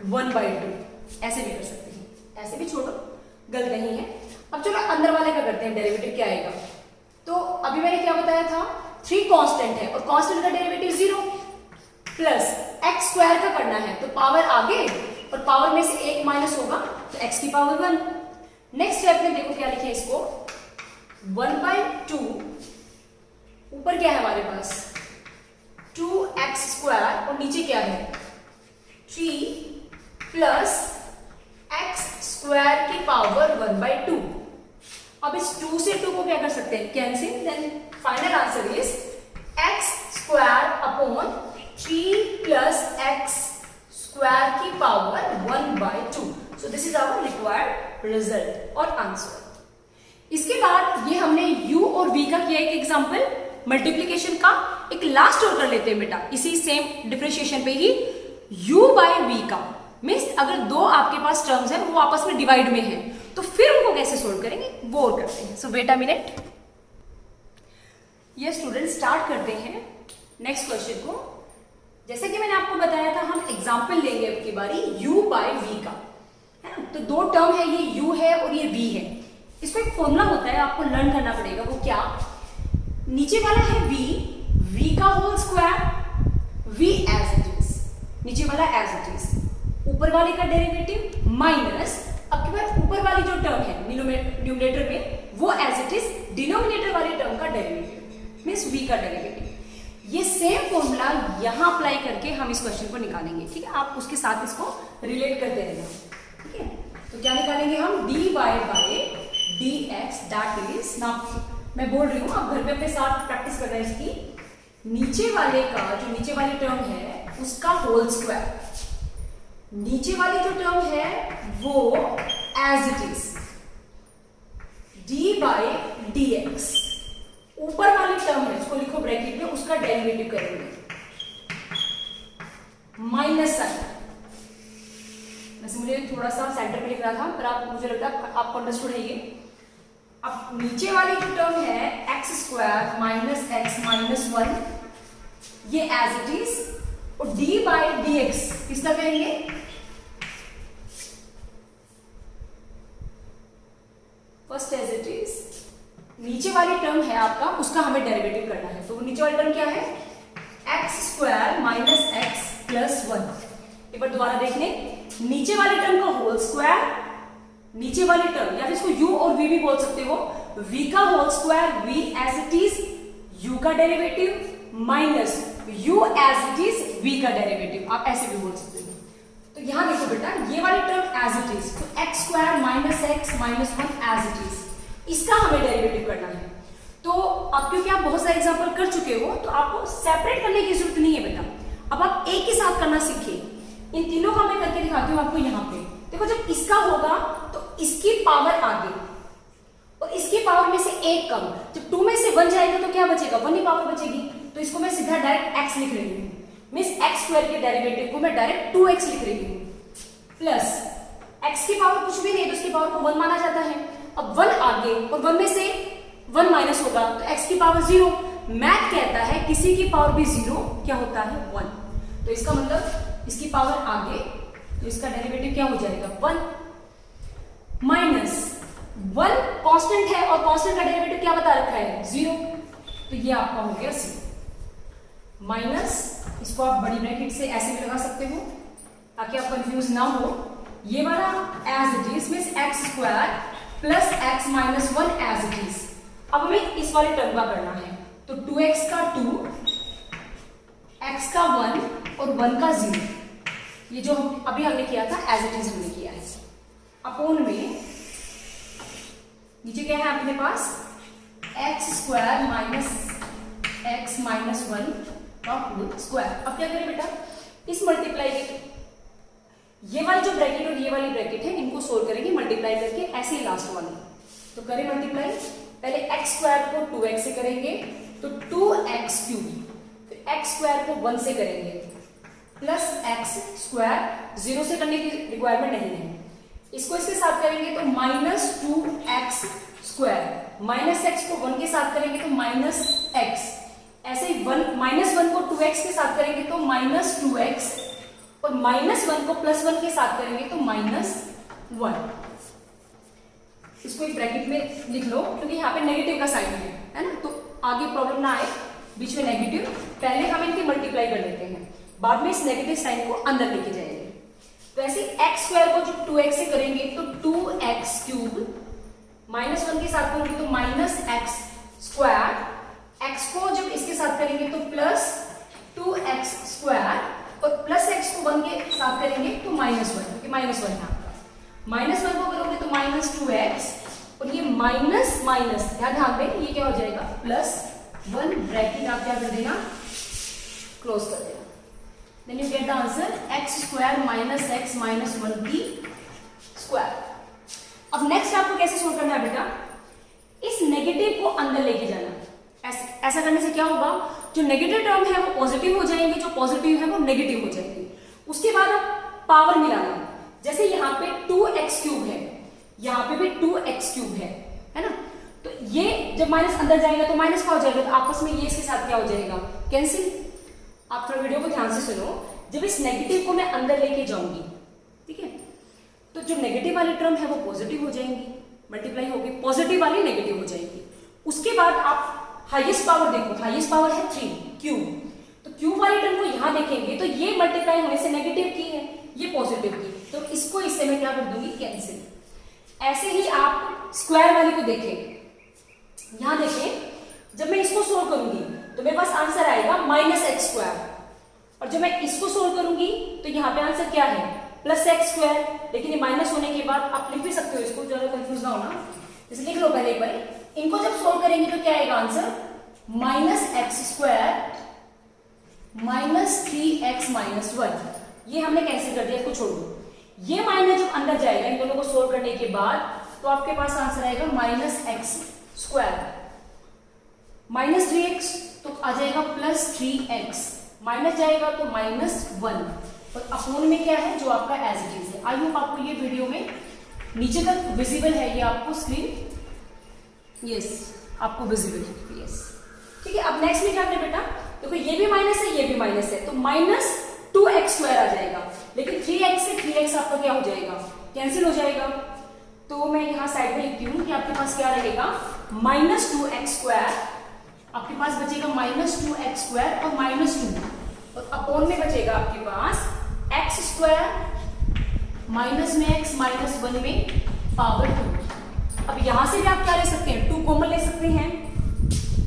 1/2, ऐसे भी कर सकते हैं। ऐसे भी छोड़ो, गलत नहीं है। अब चलो अंदर वाले का करते हैं, डेरिवेटिव क्या आएगा। तो अभी मैंने क्या बताया था, 3 कांस्टेंट है और कांस्टेंट का डेरिवेटिव 0 प्लस एक्स स्क्वायर का करना है, तो पावर आगे और पावर में से 1 माइनस होगा तो एक्स की पावर 1। नेक्स्ट स्टेप में देखो क्या लिखे इसको, 1/2, ऊपर क्या है हमारे पास 2x स्क्वायर और नीचे क्या है 3 प्लस एक्स स्क्वायर की पावर 1/2। अब इस 2 से 2 को क्या कर सकते हैं, cancel, then final answer is x square upon 3 plus X square की power 1/2। So this is our required result और आंसर। इसके बाद ये हमने u और v का किया एक एग्जांपल मल्टीप्लिकेशन का। एक लास्ट और कर लेते हैं बेटा, इसी सेम डिफरेंशिएशन पे ही u/v का। मीन्स अगर दो आपके पास टर्म्स हैं वो आपस में डिवाइड में है, तो फिर उनको कैसे सोल्व करेंगे वो और करते हैं। सो वेट अ मिनट। ये स्टूडेंट स्टार्ट करते हैं नेक्स्ट क्वेश्चन को। जैसे कि मैंने आपको बताया था, हम एग्जांपल लेंगे अब की बारी u/v का, है ना। तो दो टर्म है, ये u है और ये v है। इसको एक फॉर्मूला होता है, आपको लर्न करना पड़ेगा। वो क्या, नीचे वाला है v का whole square, v as it is, नीचे वाला एज इट इज, ऊपर वाले का डेरिवेटिव माइनस, अब के बाद ऊपर वाली जो टर्म है न्यूमरेटर में वो एज इट इज, डिनोमिनेटर वाले टर्म का डेरिवेटिव मींस v का डेरिवेटिव। ये सेम फॉर्मूला यहां अप्लाई करके हम इस क्वेश्चन को निकालेंगे, ठीक है। आप उसके साथ इसको रिलेट करते रहना, ठीक है। तो क्या निकालेंगे हम, dy/dx दैट इज, ना मैं बोल रही हूं, आप घर पे अपने साथ प्रैक्टिस करना है इसकी। नीचे वाले का, जो नीचे वाली टर्म है उसका होल स्क्वायर, नीचे वाली जो टर्म है वो एज इट इज, d/dx, ऊपर वाली टर्म है उसको लिखो ब्रैकेट में, उसका डेरिवेटिव करेंगे माइनस साइन। वैसे मुझे थोड़ा सा सेंटर पे लिख रहा था, पर आप, मुझे लगता है आपको अंडरस्टूड है ये। अब नीचे वाली जो टर्म है x square minus x minus 1, ये एज इट इज, और d/dx किसका करेंगे, फर्स्ट एज इट इज, नीचे वाली टर्म है आपका, उसका हमें डेरिवेटिव करना है। तो नीचे वाली टर्म क्या है, x square minus x plus 1। एक बार दोबारा देख लें, नीचे वाली टर्म का होल स्क्वायर, नीचे वाली टर्म, या फिर इसको u और v भी बोल सकते हो, v का whole square, v as it is, u का derivative minus u as it is, v का डेरिवेटिव, आप ऐसे भी बोल सकते हो। तो यहां देखो बेटा, ये वाली टर्म एज इट इज, तो x square minus x minus 1 as it is, इसका हमें डेरिवेटिव करना है। तो अब क्योंकि आप बहुत सारे एग्जांपल कर चुके हो, तो आपको सेपरेट करने की जरूरत नहीं है बेटा, अब आप एक ही साथ करना सीखिए। इन तीनों का मैं करके दिखाती हूँ आपको। यहाँ पे देखो, जब इसका होगा तो इसकी पावर आगे और इसकी पावर में से 1 कम, जब 2 में से 1 जाएगा तो क्या बचेगा, 1 ही पावर बचेगी। तो इसको मैं सीधा डायरेक्ट x लिख रही हूँ, मींस x स्क्वायर के डेरिवेटिव को मैं डायरेक्ट 2x लिख रही हूँ, प्लस x की पावर कुछ भी नहीं तो उसकी पावर को 1 माना जाता है। अब 1 आगे और 1 में से 1 माइनस होगा तो x की पावर 0। मैथ कहता है किसी की पावर भी 0 क्या होता है, 1। तो इसका मतलब इसकी पावर आगे, तो इसका डेरिवेटिव क्या हो जाएगा, 1 माइनस 1 कांस्टेंट है और कांस्टेंट का डेरिवेटिव क्या बता रखा है, 0। तो ये आपका हो गया c माइनस, इसको आप बड़ी ब्रैकेट से ऐसे भी लगा सकते हो ताकि आप कंफ्यूज ना हो। ये वाला as it is means x square plus x minus 1 as it is. अब हमें इस वाले टर्म का करना है, तो 2x का 2, x का 1 और 1 का 0, ये जो अभी हमने किया था एज इट इज हमने किया है, अपोन में नीचे क्या है अपने पास X square minus x minus 1 का होल स्क्वायर। अब क्या करें बेटा, इस मल्टीप्लाई के ये वाली जो ब्रैकेट और ये वाली ब्रैकेट है इनको सोल्व करेंगे मल्टीप्लाई करके, ऐसे ही लास्ट वाली। तो करें मल्टीप्लाई, पहले एक्स स्क्वायर को 2x से करेंगे तो 2x क्यूब, फिर एक्स स्क्वायर को 1 से करेंगे प्लस एक्स स्क्वायर, 0 से करने की रिक्वायरमेंट नहीं है। इसको इसके साथ करेंगे तो minus 2x square, minus x को 1 के साथ करेंगे तो माइनस एक्स, ऐसे ही माइनस 1 को 2x के साथ करेंगे तो माइनस 2x, और माइनस 1 को प्लस 1 के साथ करेंगे तो माइनस 1। इसको एक ब्रैकेट में लिख लो क्योंकि यहाँ पे नेगेटिव का साइन है ना, तो आगे प्रॉब्लम ना आए बीच में नेगेटिव। पहले हम इनकी मल्टीप्लाई कर लेते हैं, बाद में इस नेगेटिव साइन को अंदर लेके जाएंगे। तो ऐसे एक्स स्क्वायर को जब 2x से करेंगे तो 2x क्यूब, माइनस 1 के साथ करेंगे तो माइनस एक्स स्क्वायर, x को जब इसके साथ करेंगे तो प्लस 2x स्क्वायर, और प्लस एक्स को 1 के साथ करेंगे तो माइनस 1, क्योंकि माइनस 1 है आपका। माइनस 1 को करोगे तो माइनस 2x, और ये माइनस माइनस ध्यान दें ये क्या हो जाएगा प्लस 1, ब्रैकेट आप क्या कर देना क्लोज कर देना, then you get the answer x square minus x minus 1 की स्क्वायर। अब नेक्स्ट आपको कैसे सोल्व करना है बेटा, इस नेगेटिव को अंदर लेके जाना। ऐसा करने से क्या होगा, जो नेगेटिव टर्म है वो पॉजिटिव हो जाएंगे, जो पॉजिटिव है वो नेगेटिव हो जाएंगे। उसके बाद आप पावर मिलाना, जैसे यहाँ पे 2x क्यूब है, यहाँ पे भी 2x क्यूब है ना, तो ये जब माइनस अंदर जाएगा तो माइनस क्या हो जाएगा, तो आपस में ये इसके साथ क्या हो जाएगा कैंसिल। आप थोड़ा वीडियो को ध्यान से सुनो, जब इस नेगेटिव को मैं अंदर लेके जाऊंगी, ठीक है, तो जो नेगेटिव वाली टर्म है वो पॉजिटिव हो जाएंगी, मल्टीप्लाई होगी, पॉजिटिव वाली नेगेटिव हो जाएगी। उसके बाद आप हाईएस्ट पावर देखो, हाईएस्ट पावर है 3 क्यूब, तो क्यूब वाली टर्म को यहां देखेंगे तो ये मल्टीप्लाई होने से नेगेटिव की है, ये पॉजिटिव की, तो इसको इससे मैं क्या कर दूंगी कैंसिल। ऐसे ही आप स्क्वायर वाली को देखें, यहां देखें, जब मैं इसको सोल्व करूंगी तो मेरे पास आंसर आएगा माइनस एक्स स्क्वायर, और जब मैं इसको सोल्व करूंगी तो यहाँ पे आंसर क्या है प्लस एक्स स्क्वायर, लेकिन ये माइनस होने के बाद आप लिख भी सकते हो इसको, ज्यादा कंफ्यूज ना होना, जैसे लिख लो पहले एक बार। इनको जब सोल्व करेंगे तो क्या आएगा answer minus x square minus 3x minus 1, ये हमने कैंसिल कर दिया, इसको छोड़ दो। ये माइनस जब अंदर जाएगा इन दोनों को सोल्व करने के बाद तो आपके पास आंसर आएगा minus x square, minus 3x तो आ जाएगा प्लस 3x, माइनस जाएगा तो माइनस 1, और अपोन में क्या है जो आपका एज इट इज है। आई होप आपको ये वीडियो में नीचे तक विजिबल है, ये आपको स्क्रीन यस आपको विजिबल है, यस ठीक है। अब नेक्स्ट में क्या करें बेटा, देखो ये भी माइनस है, ये भी माइनस है, तो माइनस 2x स्क्वायर आ जाएगा, लेकिन 3x से 3x आपका क्या हो जाएगा कैंसिल हो जाएगा। तो मैं यहाँ साइड में लिखती हूँ कि आपके पास क्या रहेगा माइनस 2x स्क्वायर, आपके पास बचेगा माइनस 2x स्क्वायर और माइनस 2, और अपोन में बचेगा आपके पास x स्क्वायर माइनस में x माइनस 1 में पावर 2। अब यहां से भी आप क्या ले सकते हैं 2 कॉमन ले सकते हैं,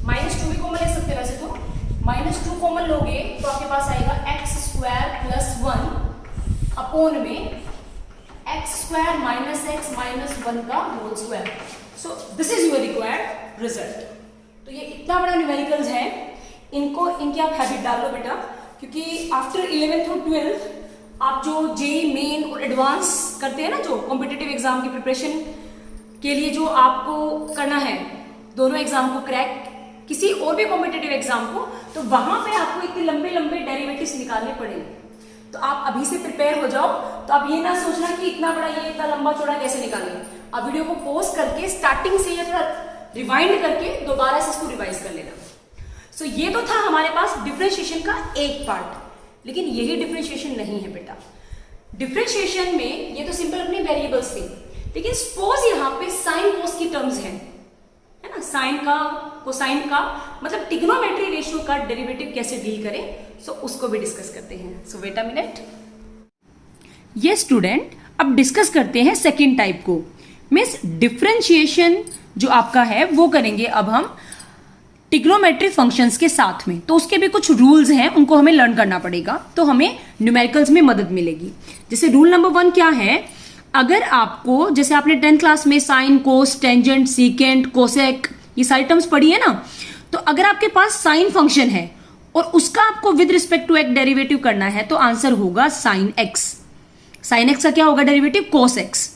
माइनस 2 भी कॉमन ले सकते हैं, वैसे तो माइनस 2 कॉमन लोगे तो आपके पास आएगा एक्स स्क्वायर प्लस 1 अपोन में x square minus x minus 1 का whole square. So this is your required result. तो ये इतना बड़ा न्यूमेरिकल्स है, इनको इनकी आप हैबिट डाल लो बेटा, क्योंकि आफ्टर 11th और 12th आप जो जेई मेन और एडवांस करते हैं ना, जो कॉम्पिटिटिव एग्जाम की प्रिपरेशन के लिए जो आपको करना है, दोनों एग्जाम को क्रैक, किसी और भी कॉम्पिटिटिव एग्जाम को, तो वहां पे आपको इतने लंबे लंबे डेरिवेटिव्स निकालने पड़ेंगे। तो आप अभी से प्रिपेयर हो जाओ, तो आप ये ना सोचना कि इतना बड़ा ये इतना लंबा चौड़ा कैसे निकालेंगे। आप वीडियो को पॉज करके स्टार्टिंग से या थोड़ा रिवाइंड करके दोबारा से इसको रिवाइज कर लेना। सो ये तो था हमारे पास डिफरेंशिएशन का एक पार्ट, लेकिन यही डिफरेंशिएशन नहीं है बेटा। डिफरेंशिएशन में ये तो सिंपल अपने वेरिएबल्स थे, लेकिन सपोज यहाँ पे साइन कोस की टर्म्स हैं, है ना, साइन का कोसाइन का मतलब ट्रिग्नोमेट्री रेशियो का डेरिवेटिव कैसे डील करें, सो उसको भी डिस्कस करते हैं। सो वेट अ मिनट। ये स्टूडेंट अब डिस्कस करते हैं सेकेंड टाइप को। मीन्स डिफरेंशिएशन जो आपका है वो करेंगे अब हम ट्रिग्नोमेट्रिक फंक्शंस के साथ में, तो उसके भी कुछ रूल्स हैं, उनको हमें लर्न करना पड़ेगा, तो हमें न्यूमेरिकल्स में मदद मिलेगी। जैसे रूल नंबर 1 क्या है, अगर आपको, जैसे आपने 10th क्लास में साइन, कोस, टेंजेंट, सीकेंट, कोसेक ये सारी टर्म्स पढ़ी है ना, तो अगर आपके पास साइन फंक्शन है और उसका आपको with respect to x derivative करना है तो आंसर होगा साइन एक्स। साइन एक्स का क्या होगा डेरिवेटिव, कोस एक्स।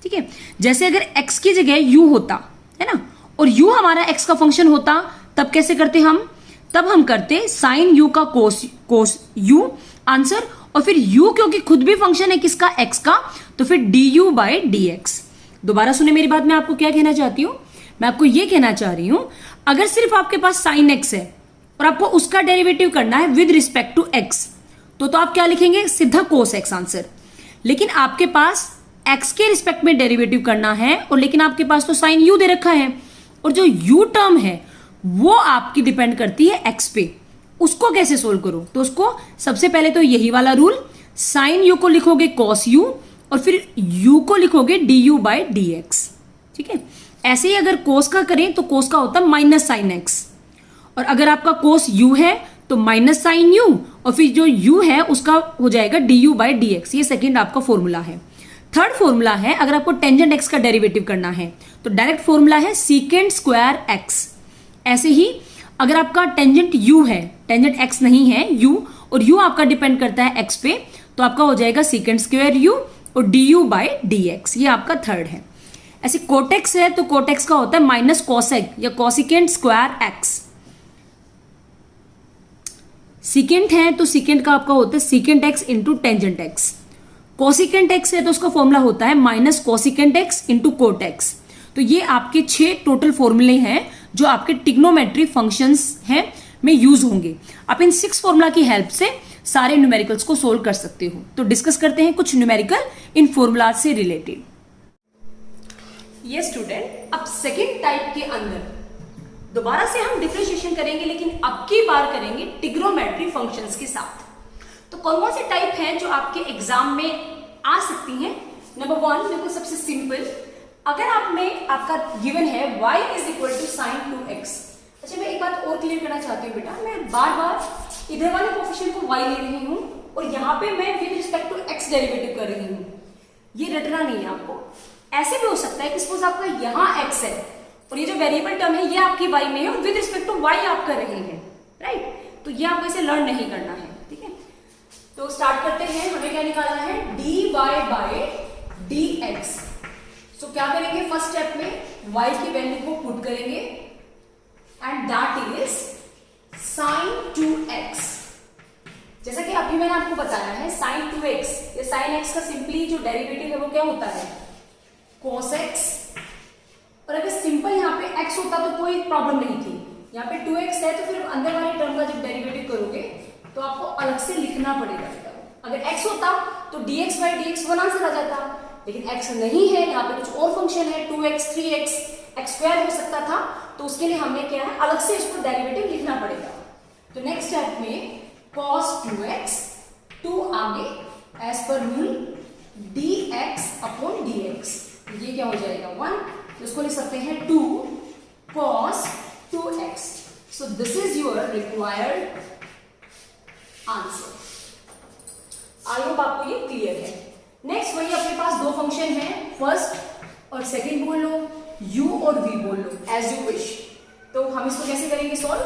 ठीक है, जैसे अगर एक्स की जगह यू होता है ना, और यू हमारा एक्स का फंक्शन होता, तब कैसे करते हम, तब हम करते साइन यू का कोस यू आंसर, और फिर u क्योंकि खुद भी फंक्शन है किसका, x का, तो फिर du बाई dx। दोबारा सुने मेरी बात, मैं आपको क्या कहना चाहती हूं, मैं आपको ये कहना चाह रही हूं, अगर सिर्फ आपके पास साइन x है और आपको उसका डेरिवेटिव करना है विद रिस्पेक्ट टू x, तो आप क्या लिखेंगे, सीधा कोस x आंसर। लेकिन आपके पास x के रिस्पेक्ट में डेरिवेटिव करना है, और लेकिन आपके पास तो साइन u दे रखा है, और जो u टर्म है वो आपकी डिपेंड करती है x पे, उसको कैसे सोल्व करो, तो उसको सबसे पहले तो यही वाला रूल, साइन यू को लिखोगे कॉस यू, और फिर u को लिखोगे du बाई dx। ठीक है, ऐसे ही अगर कोस का करें तो कोस का होता है माइनस साइन एक्स, और अगर आपका कोस u है तो माइनस साइन यू, और फिर जो u है उसका हो जाएगा du बाई dx। ये सेकेंड आपका फॉर्मूला है। थर्ड फॉर्मूला है, अगर आपको टेंजेंट x का डेरिवेटिव करना है तो डायरेक्ट फॉर्मूला है सीकेंट स्क्वायर x। ऐसे ही अगर आपका टेंजेंट u है, टेंजेंट x नहीं है u, और u आपका डिपेंड करता है x पे, तो आपका हो जाएगा सीकेंट स्क्वायर u और du बाई dx। ये आपका थर्ड है। ऐसे कोटेक्स है तो कोटेक्स का होता है माइनस कॉसेक या कॉसिकेंट स्क्वायर x। सीकेंट है तो सीकेंट का आपका होता है secant x into tangent x। Cosecant x है तो उसका फॉर्मूला होता है minus cosecant x into cot x. तो ये आपके 6 टोटल फॉर्मूले हैं जो आपके ट्रिग्नोमेट्री फंक्शंस हैं में यूज होंगे। आप इन 6 फॉर्मूला की हेल्प से सारे न्यूमेरिकल्स को सोल्व कर सकते हो। तो डिस्कस करते हैं कुछ न्यूमेरिकल इन फॉर्मूला से रिलेटेड। ये स्टूडेंट, अब सेकेंड टाइप के अंदर दोबारा से हम डिफरेंशिएशन करेंगे, लेकिन अब की बार करेंगे ट्रिग्नोमेट्री फंक्शंस के साथ। तो कौन से टाइप हैं जो आपके एग्जाम में आ सकती हैं। नंबर 1 देखो, सबसे सिंपल, अगर आप में आपका गिवन है y is equal to sine 2x। अच्छा, मैं एक बात और क्लियर करना चाहती हूँ बेटा, मैं बार बार इधर वाले कोफिशिएंट को y ले रही हूँ और यहाँ पे मैं with respect to x derivative कर रही हूँ। ये रटना नहीं है आपको। ऐसे भी हो सकता है कि सपोज आपका यहाँ x है और ये जो वेरिएबल टर्म है ये आपकी y में है और विद रिस्पेक्ट टू y आप कर रहे हैं, राइट। तो ये आपको इसे लर्न नहीं करना है, ठीक है। तो स्टार्ट करते हैं। हमें क्या निकालना है, dy बाय dx। सो क्या करेंगे, फर्स्ट स्टेप में y की वैल्यू को पुट करेंगे and that is sine 2x। जैसा कि अभी मैंने आपको बताया है साइन 2x, ये साइन x का सिंपली जो डेरिवेटिव है वो क्या होता है, cos x। और अगर सिंपल यहाँ पे x होता तो कोई प्रॉब्लम नहीं थी, यहाँ पे 2x है तो फिर अंदर वाले टर्म का जब डेरिवेटिव करोगे तो आपको अलग से लिखना पड़ेगा। अगर x होता तो dx by dx one answer आ जाता, लेकिन x नहीं है, यहाँ पे कुछ और फंक्शन है 2x 3x x स्क्वायर हो सकता था, तो उसके लिए हमने क्या है अलग से इसको डेरिवेटिव लिखना पड़ेगा। तो नेक्स्ट स्टेप में cos 2x 2 आगे as per rule dx upon dx, ये क्या हो जाएगा 1, इसको लिख सकते हैं 2 cos 2x। So this is your required answer. I hope आपको ये क्लियर है। नेक्स्ट वही अपने पास दो फंक्शन है, फर्स्ट और सेकंड बोल लो, u और v बोल लो, एज यू विश। तो हम इसको कैसे करेंगे सॉल्व,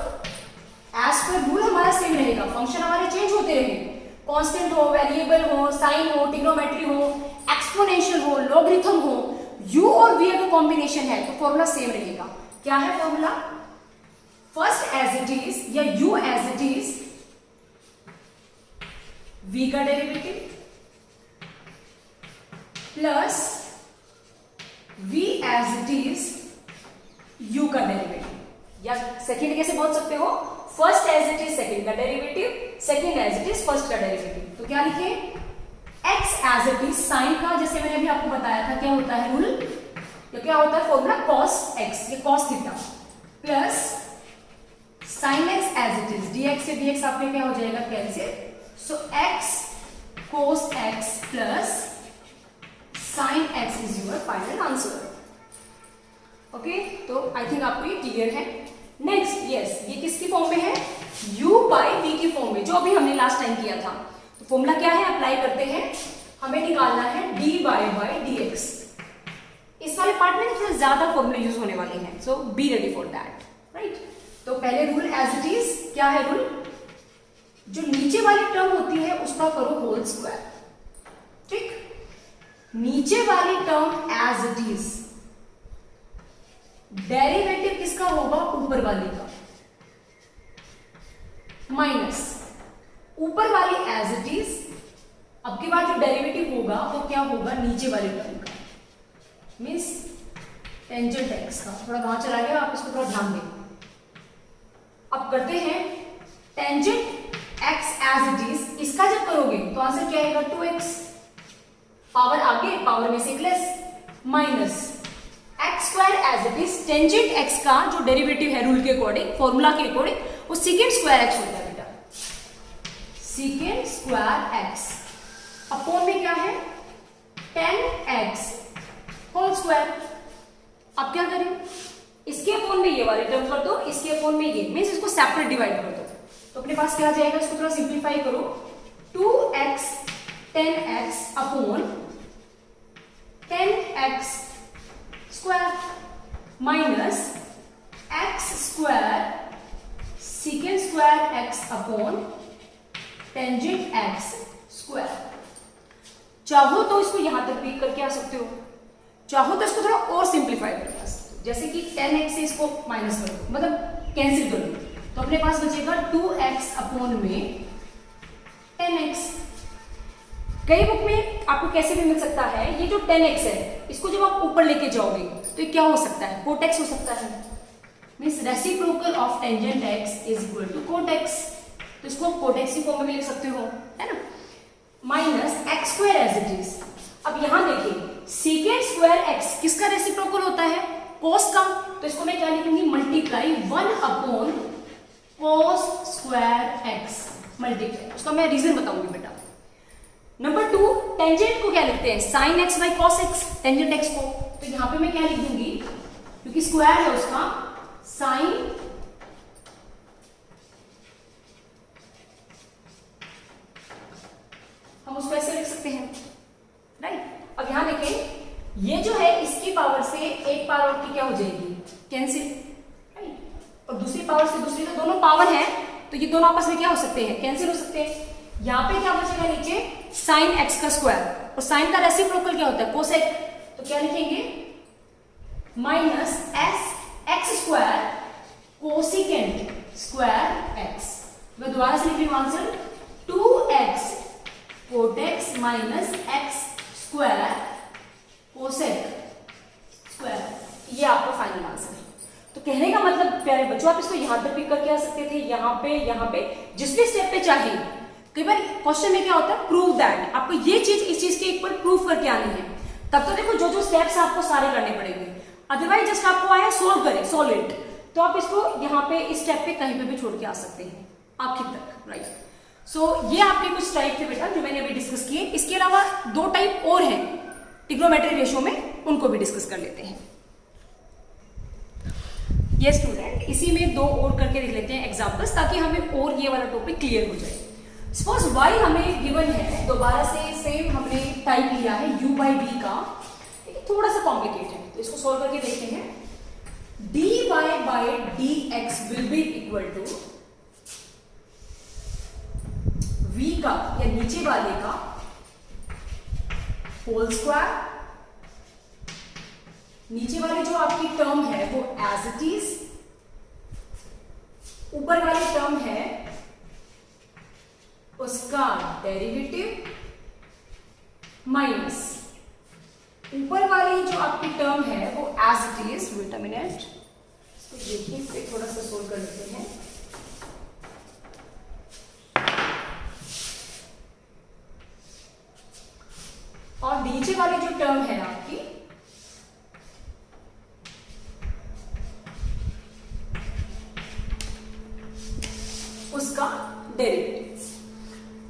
एज पर रूल हमारा सेम रहेगा, फंक्शन हमारे चेंज होते रहेंगे, कांस्टेंट हो, वेरिएबल हो, साइन हो, ट्रिग्नोमेट्री हो, एक्सपोनेंशियल हो, लॉगरिथम हो, u और v अगर कॉम्बिनेशन है तो फॉर्मूला सेम रहेगा। क्या है formula, first as it is या u as it is v का derivative plus v as it is u का डेरिवेटिव, या सेकेंड कैसे बोल सकते हो, first as it is second का derivative, second as it is first का डेरिवेटिव। तो क्या लिखे, x as it is sine का, जैसे मैंने अभी आपको बताया था क्या होता है रूल, या क्या होता है फॉर्मूला cos x, ये cos theta plus sine x as it is, dx से dx आपने क्या हो जाएगा cancel, so x cos x प्लस sin x is your final answer। Okay, तो आई थिंक आपको ये क्लियर है। नेक्स्ट, यस, ये किसकी फॉर्म में है? u बाई v की फॉर्म में, जो अभी हमने लास्ट टाइम किया था। तो फॉर्मूला क्या है, अप्लाई करते हैं। हमें निकालना है dy बाई dx। इस वाले पार्ट में थोड़ा ज्यादा फॉर्मूले यूज होने वाले हैं, so be ready for that, right. तो पहले रूल एज इट इज, क्या है रूल? जो नीचे वाली टर्म होती है उसका करो होल स्क्वायर, ठीक। नीचे वाली term as it is, derivative किसका होगा? ऊपर वाली का, माइनस ऊपर वाली एज इट इज। अब की बार जो डेरिवेटिव होगा वो क्या होगा? नीचे वाली टर्म का, मीन्स टेंजेंट एक्स का। थोड़ा वहां चला गया, आप इसको थोड़ा ध्यान दें। अब करते हैं tangent x as it is, इसका जब करोगे तो आंसर क्या आएगा? 2x, पावर आगे, पावर में से एक less, minus x square as it is. Tangent x का जो डेरिवेटिव है रूल के अकॉर्डिंग, फॉर्मूला के अकॉर्डिंग, वो सीकेंट स्क्वायर एक्स होता है बेटा, सीकेंट स्क्वायर एक्स। अपॉन में क्या है? 10x whole square. अब क्या करें? इसके अपॉन में ये वाले टर्म कर दो, इसके अपॉन में ये, मीन्स इसको सेपरेट डिवाइड कर दो। तो अपने पास क्या आ जाएगा? इसको थोड़ा सिंप्लीफाई करो। 2x 10x upon 10x square minus x square secant square x upon tangent x square. चाहो तो इसको यहां तक भी करके आ सकते हो, चाहो तो इसको थोड़ा और सिंप्लीफाई करके आ सकते हो, जैसे कि 10x से इसको माइनस कर दो, मतलब कैंसिल कर दो, तो अपने पास बचेगा 2x अपॉन में 10x। कई बुक में आपको कैसे भी मिल सकता है, ये जो 10x है इसको जब आप ऊपर लेके जाओगे तो ये क्या हो सकता है? कोटेक्स हो सकता है, means reciprocal of tangent x is equal to cot x. तो इसको कोटेक्स की फॉर्म में लिख सकते हो, है ना, minus x square as it is. अब यहां देखिए, सीकेंट स्क्वायर x किसका रेसिप्रोकल होता है? कोस का। तो इसको मैं क्या लिखूंगी? Multiply 1 upon cos square x multiply. उसका मैं रीजन बताऊंगी बेटा। नंबर 2, टेंजेंट को क्या लिखते हैं? Sine x by cos x, tangent x को। तो यहां पे मैं क्या लिख दूंगी, क्योंकि स्क्वायर है उसका, साइन हम उसको ऐसे लिख सकते हैं, राइट। अब यहां देखें, ये जो है इसकी पावर से एक पावर की क्या हो जाएगी? Cancel, right. और दूसरी पावर से दूसरी, तो दोनों पावर है तो ये दोनों आपस में क्या हो सकते हैं? कैंसिल हो सकते हैं। यहां पे क्या बचेगा नीचे? साइन एक्स का स्क्वायर, और साइन का रेसिप्रोकल क्या होता है? कोसेक। तो क्या लिखेंगे? Minus s x square cosecant square x. मैं दोबारा से लिख रही हूं answer, 2x cot x minus x square cosec square. ये आपका फाइनल आंसर है। तो कहने का मतलब प्यारे बच्चों, आप इसको यहां तक पिक करके आ सकते थे, यहाँ पे जिस भी स्टेप पे चाहे। कई बार क्वेश्चन में क्या होता है? Prove that. आपको ये चीज इस चीज के ऊपर प्रूव करके आनी है, तब तो देखो जो स्टेप्स आपको सारे करने पड़ेंगे। अदरवाइज जस्ट आपको आया सोल्व करें, सोल्व इट, तो आप इसको यहाँ पे इस स्टेप पे कहीं पे भी छोड़ के आ सकते हैं आखिर तक, राइट। सो ये आपके कुछ टाइप थे बेटा जो मैंने अभी डिस्कस किए। इसके अलावा 2 टाइप और हैं ट्रिग्नोमेट्री रेशियो में, उनको भी डिस्कस कर लेते हैं। ये स्टूडेंट, इसी में 2 और करके देख लेते हैं एग्जांपल्स, ताकि हमें और ये वाला टॉपिक क्लियर हो जाए। सपोज y हमें गिवन है, दोबारा से सेम हमने टाइप लिया है u बाई v का, लेकिन थोड़ा सा कॉम्प्लिकेट है, तो इसको सोल्व करके देखते हैं। dy by dx will be equal to v का या नीचे वाले का होल स्क्वायर, नीचे वाली जो आपकी टर्म है वो एज इट इज, ऊपर वाली टर्म है उसका डेरिवेटिव, माइनस ऊपर वाली जो आपकी टर्म है वो as it is. Wait a minute, इसको देखिए, फिर थोड़ा सा सोल्व कर लेते हैं। और नीचे वाली जो टर्म है आपकी उसका डेरिवेटिव।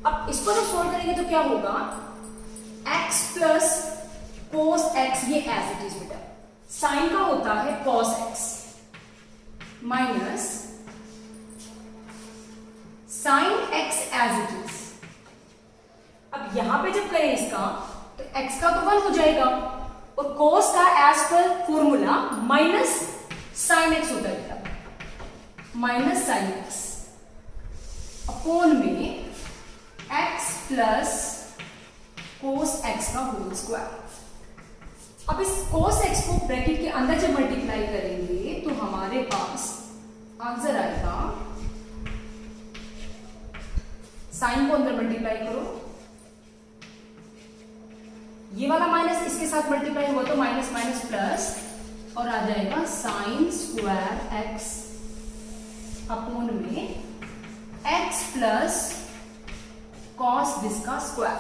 अब इसको जब सोल्व करेंगे तो क्या होगा? x प्लस कोस x, ये एज इट इज बेटा, साइन का होता है cos x minus sine x as it is. अब यहां पे जब करें इसका तो x का तो 1 हो जाएगा और cos का as per formula minus sine x होता है, माइनस साइन x अपॉन में x प्लस cos x का होल स्क्वायर। अब इस cos x को ब्रैकेट के अंदर जब मल्टीप्लाई करेंगे तो हमारे पास आंसर आएगा, साइन को अंदर मल्टीप्लाई करो, ये वाला माइनस इसके साथ मल्टीप्लाई हुआ तो माइनस माइनस प्लस और आ जाएगा साइन स्क्वायर x अपॉन में x प्लस cos दिस का स्क्वायर।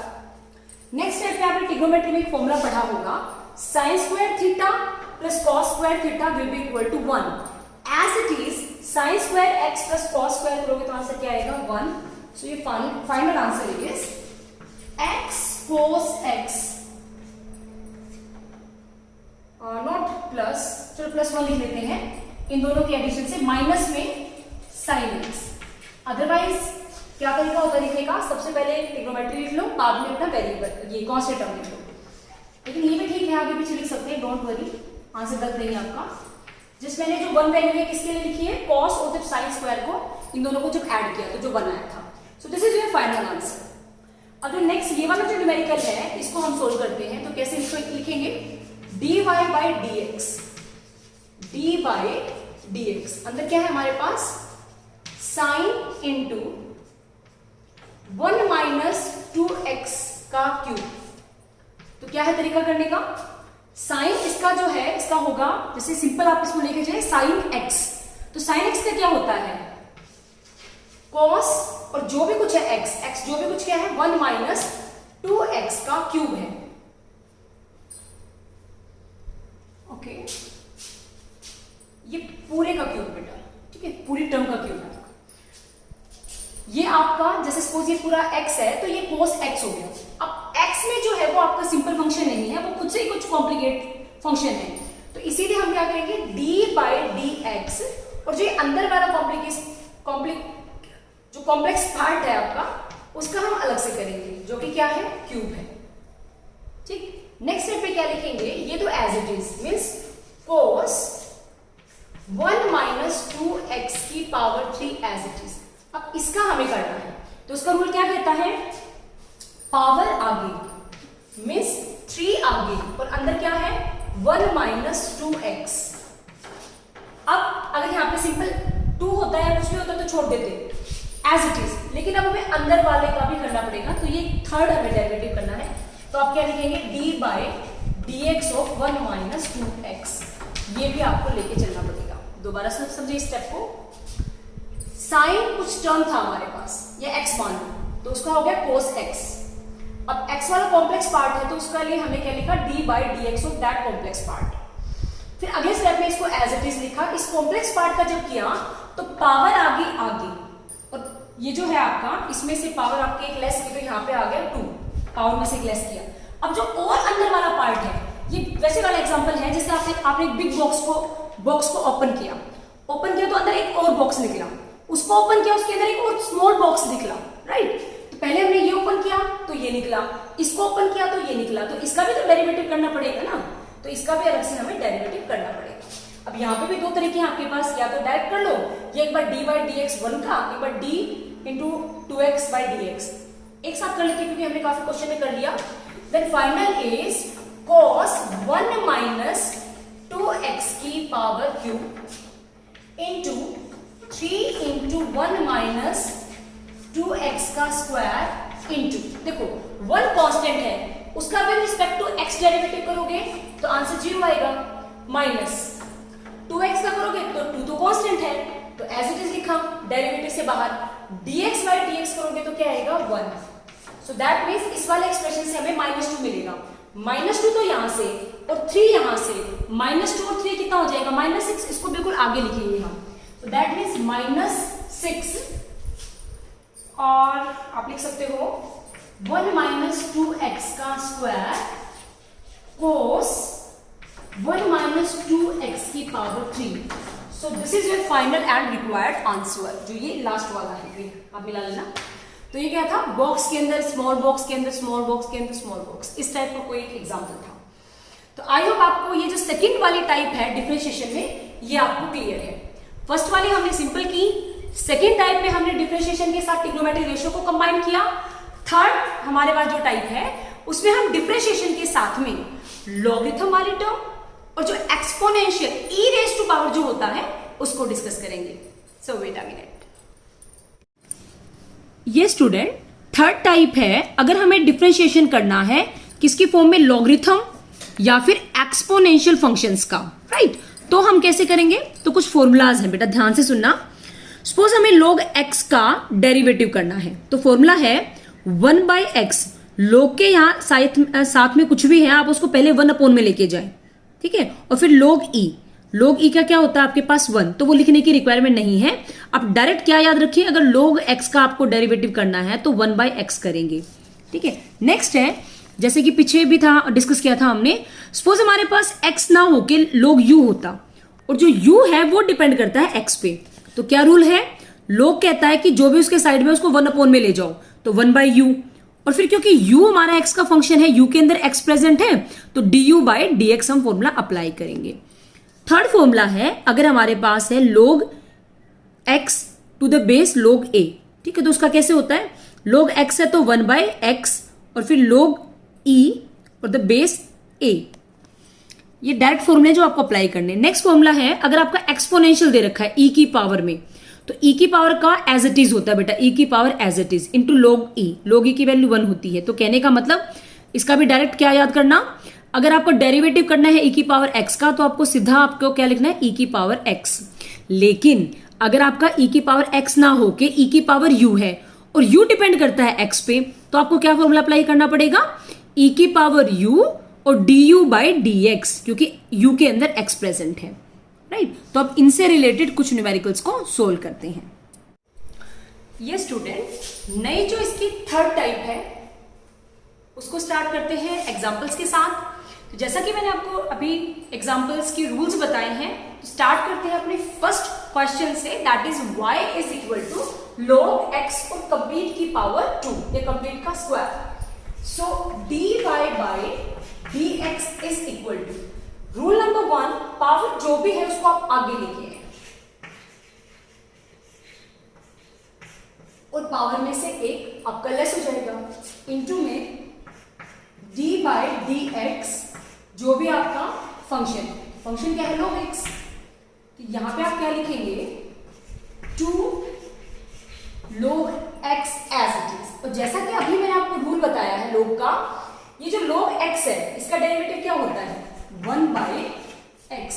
नेक्स्ट स्टेप पे आपने ट्रिग्नोमेट्री में एक फॉर्मूला पढ़ा होगा, sine square theta plus cos square theta will be equal to 1। As it is sine square x plus cos square करोगे तो आंसर क्या आएगा 1। सो ये final answer is x cos x not plus, चलो plus 1 लिख लेते हैं, इन दोनों के एडिशन से माइनस में साइन x। अदरवाइज क्या तरीका होता है लिखने का, सबसे पहले ट्रिग्नोमेट्री लिख लो, बाद में अपना वेरिएबल ये कांस्टेंट टर्म लिख लो। लेकिन ये भी ठीक है, आगे पीछे लिख सकते हैं, डोंट वरी, आंसर गलत नहीं है आपका। जिस मैंने जो 1 वैल्यू है किसके लिए लिखी है, कॉस और जब साइन स्क्वायर को इन दोनों को जब ऐड किया तो जो 1 आया था। सो this is your final answer. अब नेक्स्ट ये वाला जो न्यूमेरिकल है इसको हम सोल्व करते हैं, तो कैसे लिखेंगे, dy by dx, d by dx, अंदर क्या है हमारे पास साइन इंटू 1 माइनस 2x का क्यूब। तो क्या है तरीका करने का, साइन इसका जो है इसका होगा, जैसे सिंपल आप इसको लेके जाए साइन x, तो साइन x का क्या होता है cos और जो भी कुछ है x जो भी कुछ क्या है 1 माइनस 2x का क्यूब है। ओके, ये पूरे का क्यूब बेटा, ठीक है, पूरी टर्म का क्यूब है। ये आपका जैसे सपोज ये पूरा x है तो ये cos x हो गया। अब x में जो है वो आपका सिंपल फंक्शन नहीं है, वो खुद से ही कुछ कॉम्प्लिकेट फंक्शन है, तो इसीलिए हम क्या करेंगे d बाई डी एक्स, और जो अंदर वाला जो कॉम्प्लेक्स पार्ट है आपका उसका हम अलग से करेंगे, जो कि क्या है क्यूब है। ठीक, नेक्स्ट स्टेप पे क्या लिखेंगे, ये तो as it is means cos 1 minus 2x की पावर 3 एज इट इज। अब इसका हमें करना है तो उसका रूल क्या कहता है, पावर आगे मीन्स 3 आगे और अंदर क्या है 1 माइनस 2x। अब अगर यहाँ पे सिंपल 2 होता है कुछ भी होता है तो छोड़ देते एज इट इज, लेकिन अब हमें अंदर वाले का भी करना पड़ेगा, तो ये थर्ड हमें डेरिवेटिव करना है। तो आप क्या लिखेंगे d by D x of 1 minus 2x, ये भी आपको लेके चलना पड़ेगा। दोबारा समझिए इस स्टेप को, साइन कुछ टर्म था हमारे पास, ये x मान लो, तो उसका हो गया cos x। अब x वाला कॉम्प्लेक्स पार्ट है तो उसका लिए हमने क्या लिखा d by D x of that complex part. फिर अगले स्टेप में इसको एज इट इज लिखा, इस कॉम्प्लेक्स पार्ट का जब किया तो पावर आगे आगे, और ये जो है आपका इसमें से पावर आपके एक लेस की, तो यहाँ पे आ गया 2, पावर में से एक लेस किया। अब जो और अंदर वाला पार्ट है, ये वैसे वाला एग्जांपल है जैसे आपने एक बिग बॉक्स को ओपन किया तो अंदर एक और बॉक्स निकला, उसको ओपन किया उसके अंदर एक और स्मॉल बॉक्स निकला, राइट। तो पहले हमने ये ओपन किया तो ये निकला, इसको ओपन किया तो ये निकला, तो इसका भी तो डेरिवेटिव करना पड़ेगा ना, तो इसका भी अलग से हमें डेरिवेटिव करना पड़ेगा। अब यहाँ पे भी 2 तरीके हैं आपके पास, या तो डायरेक्ट कर लो, ये एक बार d बाई डी एक्स 1 का, एक बार d into 2x by D x, एक साथ कर लेते हैं क्योंकि हमने काफी क्वेश्चन में कर लिया। Then final is cos 1 minus 2x की power cube into 3 into 1 minus 2x का स्क्वायर इंटू, देखो 1 कांस्टेंट है, उसका भी रिस्पेक्ट टू x डेरिवेटिव करोगे तो आंसर 0 आएगा, माइनस 2x का करोगे तो 2 तो कांस्टेंट है तो एज इट इज लिखा, डेरिवेटिव से बाहर dx बाई dx करोगे तो क्या आएगा 1। सो दैट मीन्स इस वाले एक्सप्रेशन से हमें -2 मिलेगा, -2 तो यहां से और 3 यहां से, -2 और 3 कितना हो जाएगा -6, इसको बिल्कुल आगे लिखेंगे हम, तो दैट मीन्स -6, और आप लिख सकते हो 1 माइनस 2x का स्क्वायर cos 1 माइनस 2x की power 3। So this is your final and required answer. जो ये लास्ट वाला है, ये आप मिला लेना। तो ये क्या था, बॉक्स के अंदर स्मॉल बॉक्स के अंदर स्मॉल बॉक्स के अंदर स्मॉल बॉक्स, इस टाइप का कोई एग्जाम्पल था। तो आई होप आपको ये जो सेकंड वाली टाइप है डिफरेंशिएशन में, ये आपको क्लियर है। फर्स्ट वाली हमने सिंपल की, सेकंड टाइप में हमने डिफरेंशिएशन के साथ ट्रिग्नोमेट्रिक रेशियो को कंबाइन किया। थर्ड हमारे पास जो टाइप है उसमें हम डिफरेंशिएशन के साथ में लॉगरिथम वाली टर्म और जो exponential e raise to power जो होता है उसको डिस्कस करेंगे। So wait a minute. ये स्टूडेंट थर्ड टाइप है। अगर हमें डिफरेंशिएशन करना है किसकी फॉर्म में, लॉगरिथम या फिर एक्सपोनेंशियल फंक्शंस का, राइट? तो हम कैसे करेंगे? तो कुछ फॉर्मूलाज हैं बेटा, ध्यान से सुनना। सपोज हमें log x का डेरिवेटिव करना है, तो फॉर्मूला है 1/x। log के यहाँ साथ में कुछ भी है आप उसको पहले 1 में लेके जाए, ठीक है? और फिर log e का क्या होता है आपके पास 1, तो वो लिखने की रिक्वायरमेंट नहीं है। आप डायरेक्ट क्या याद रखिए, अगर log x का आपको डेरिवेटिव करना है तो 1/x करेंगे, ठीक है? नेक्स्ट है, जैसे कि पीछे भी था, डिस्कस किया था हमने, सपोज हमारे पास x ना होके log u होता, और जो u है वो डिपेंड करता है x पे। तो क्या रूल है, log कहता है कि जो भी उसके साइड में उसको 1 में ले जाओ, तो 1/u। और फिर क्योंकि u हमारा x का फंक्शन है, u के अंदर x प्रेजेंट है, तो du/dx हम फॉर्मूला अप्लाई करेंगे। थर्ड फॉर्मूला है, अगर हमारे पास है log x to the base log a, ठीक है? तो उसका कैसे होता है, log x है तो 1/x और फिर log e और द बेस a। ये डायरेक्ट फॉर्मूले जो आपको अप्लाई करने। नेक्स्ट फॉर्मूला है, अगर आपका एक्सपोनेंशियल दे रखा है e की पावर में, तो e की पावर का एज इट इज होता है बेटा, e की पावर as it is into log e की वैल्यू 1 होती है। तो कहने का मतलब इसका भी डायरेक्ट क्या याद करना, अगर आपको डेरिवेटिव करना है e की पावर x का, तो आपको सीधा आपको क्या लिखना है, e की पावर x। लेकिन अगर आपका e की पावर x ना हो के e की पावर u है और u डिपेंड करता है x पे, तो आपको क्या फॉर्मूला अप्लाई करना पड़ेगा, e की पावर u और du/dx, क्योंकि u के अंदर x प्रेजेंट है, राइट? तो अब इनसे रिलेटेड कुछ न्यूमेरिकल्स को सोल्व करते हैं। ये स्टूडेंट नई जो इसकी थर्ड टाइप है उसको स्टार्ट करते हैं एग्जांपल्स के साथ। तो जैसा कि मैंने आपको अभी एग्जांपल्स की रूल्स बताए हैं, तो स्टार्ट करते हैं अपने फर्स्ट क्वेश्चन से, that is y is equal to log x और कंप्लीट की पावर 2, ये कंप्लीट का square. So dy/dx is equal to, rule number 1, power जो भी है उसको आप आगे लिखिए और पावर में से एक आपका लेस हो जाएगा, इनटू में d/dx जो भी आपका फंक्शन है, फंक्शन क्या है log x, तो यहां पे आप क्या लिखेंगे, 2 log x as it is. और जैसा कि अभी मैंने आपको रूल बताया है log का, ये जो log x है इसका डेरिवेटिव क्या होता है, 1/x।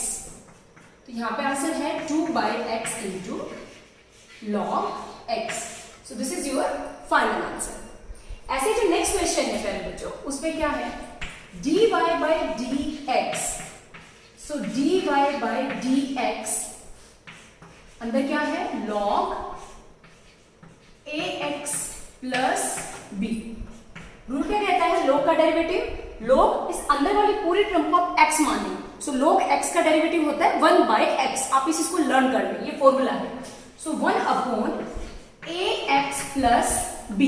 तो यहां पे आंसर है 2/x into log x। So this is your final answer. ऐसे जो नेक्स्ट क्वेश्चन है पहले बच्चों, उसमें क्या है, dy/dx। सो dy/dx अंदर क्या है, log ax plus b। Rule क्या कहता है, log का डेरिवेटिव, log इस अंदर वाली पूरी टर्म को आप x मानिए, सो log x का डेरिवेटिव होता है 1/x। आप इसको लर्न कर लें, ये फॉर्मूला है। सो 1/ax प्लस b।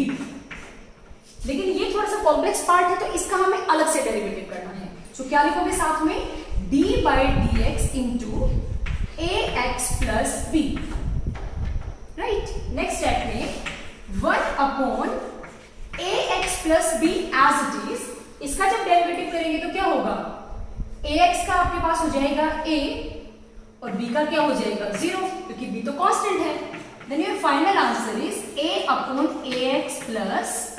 लेकिन ये थोड़ा सा कॉम्प्लेक्स पार्ट है, तो इसका हमें अलग से डेरिवेटिव करना है। सो क्या लिखोगे साथ में, d/dx into ax plus b, right? Next step में 1/ax plus b as it is, इसका जब डेरिवेटिव करेंगे तो क्या होगा, ax का आपके पास हो जाएगा a और b का क्या हो जाएगा 0, क्योंकि b तो कांस्टेंट है। Then your final answer is a/ax plus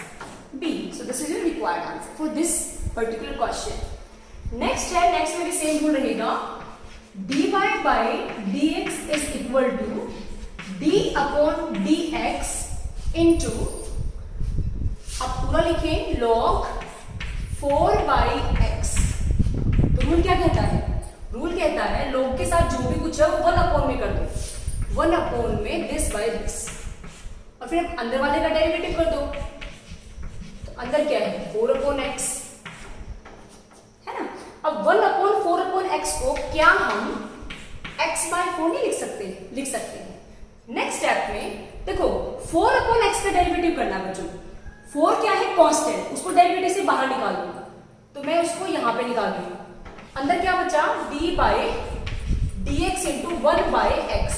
b। So this is your required answer for this particular question. Next है, नेक्स्ट में भी सेम रूल रहेगा, dy/dx is equal to d/dx into, अब पूरा लिखें, log 4/x। तो rule क्या कहता है, रूल कहता है log के साथ जो भी कुछ है वो 1 में कर दो, 1 में this/this, और फिर अंदर वाले का डेरिवेटिव कर दो। तो अंदर क्या है, 4/x है ना। अब अब 1/4/x को क्या हम x/4 नहीं लिख सकते हैं। नेक्स्ट स्टेप में देखो 4/x का डेरिवेटिव करना बच्चों। 4 क्या है? कांस्टेंट, उसको डेरिवेटिव से बाहर निकाल दूंगा, तो मैं उसको यहां पे निकाल रही हूं। अंदर क्या बचा? d/dx into 1/x।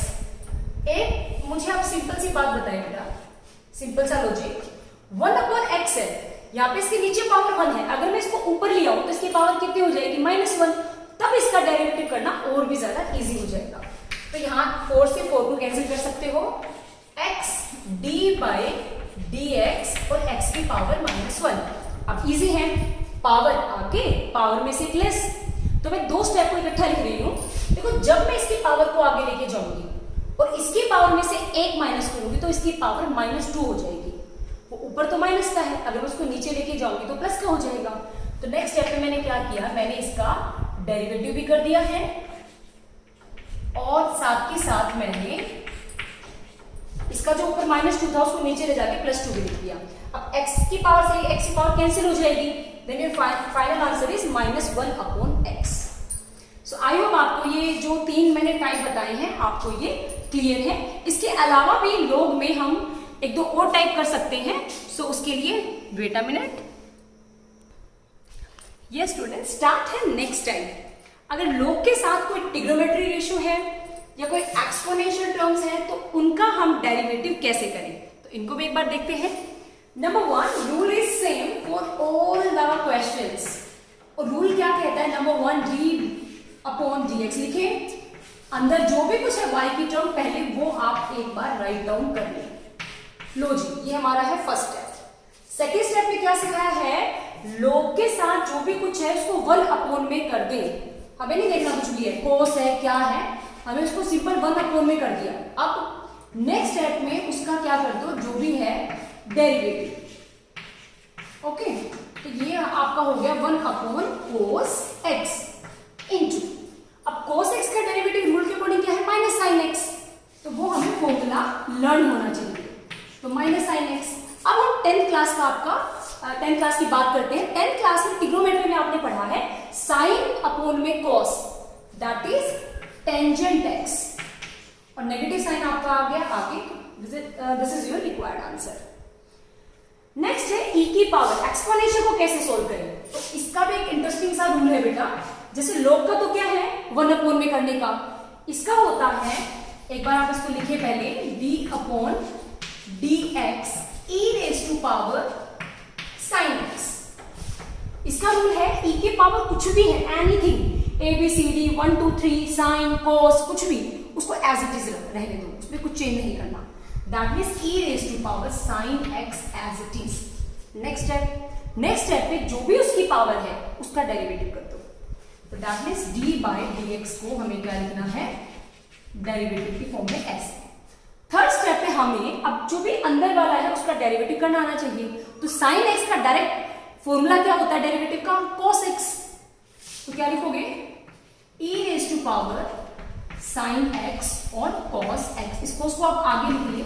एक मुझे आप सिंपल सी बात बताइए बेटा, सिंपल सा लॉजिक। 1/x है, यहाँ पे इसके नीचे पावर 1 है, अगर मैं इसको ऊपर लिया हूं तो इसकी पावर कितनी हो जाएगी? -1। तब इसका डेरिवेटिव करना और भी ज्यादा इजी हो जाएगा। तो यहाँ 4 से 4 को कैंसिल कर सकते हो, x d/dx और x की पावर -1। अब इजी है, पावर आगे पावर में से प्लस, तो मैं दो स्टेप को इकट्ठा लिख रही हूं। देखो जब मैं इसकी पावर को आगे लेके जाऊंगी और इसकी पावर में से एक माइनस करूंगी तो इसकी पावर -2 हो जाएगी। वो ऊपर तो माइनस का है, अगर मैं उसको नीचे लेके जाऊंगी तो प्लस का हो जाएगा। तो नेक्स्ट स्टेप में मैंने क्या किया, मैंने इसका डेरिवेटिव भी कर दिया है और साथ के साथ मैंने इसका जो ऊपर -2 था उसको नीचे ले जाके +2 भी लिख दिया। अब x की पावर से x की पावर कैंसिल हो जाएगी, then your final answer is -1/x। So I hope आपको ये जो 3 मैंने टाइप बताए हैं आपको ये क्लियर है। इसके अलावा भी लोग में हम 1-2 और टाइप कर सकते हैं। सो उसके लिए वेट अ मिनट। ये स्टूडेंट स्टार्ट है नेक्स्ट टाइप। अगर लोग के साथ कोई ट्रिग्नोमेट्री रेशियो है या कोई एक्सपोनेंशियल टर्म्स है तो उनका हम डेरिवेटिव कैसे करें, तो इनको भी एक बार देखते हैं। Number 1, rule is same for all the questions. और रूल क्या कहता है? नंबर 1 d/dx लिखे, अंदर जो भी कुछ है y की टर्म पहले वो आप एक बार राइट डाउन कर लें। लो जी, ये हमारा है फर्स्ट स्टेप। सेकेंड स्टेप में क्या सिखाया है? लोग के साथ जो भी कुछ है उसको 1/में कर दे। हमें नहीं देखना कुछ भी है, कोस है क्या है, हमें उसको सिंपल 1/में कर दिया। अब नेक्स्ट स्टेप में उसका क्या कर दो, जो भी है डेरिवेटिव। ओके, तो ये आपका हो गया 1/cos x इंटू, अब cos x का डेरिवेटिव रूल के अकॉर्डिंग क्या है? -sin x। तो वो हमें फॉर्मूला लर्न होना चाहिए, तो -sin x। अब हम 10th क्लास का आपका 10th क्लास की बात करते हैं। 10th क्लास में ट्रिग्नोमेट्री में आपने पढ़ा है sin में cos, that is tangent x, और नेगेटिव साइन आपका आ गया आगे। This is your required answer. Next है e की पावर। एक्सपोनेंशियल को कैसे सोल्व करें, तो इसका भी एक इंटरेस्टिंग सा रूल है बेटा। जैसे लोग का तो क्या है 1/में करने का, इसका होता है, एक बार आप इसको लिखिए पहले, d/dx e⁻sin x। इसका रूल है e की पावर कुछ भी है, एनीथिंग, ABCD 1 2 3 साइन कोस कुछ भी, उसको एज इट इज रहने दो, उसमें कुछ चेंज नहीं करना। That means e⁻sin x as it is. Next step पे जो भी उसकी पावर है उसका डेरिवेटिव कर दो। तो दैट मीन्स d/dx को हमें क्या लिखना है? डेरिवेटिव की फॉर्म में ऐसे। थर्ड स्टेप पे हमें अब जो भी अंदर वाला है उसका डेरिवेटिव करना आना चाहिए। तो sin x का डायरेक्ट फॉर्मूला क्या होता है डेरिवेटिव का? cos x। तो क्या लिखोगे? e⁻sin x और cos x। इस cos को आप आगे लिखिए,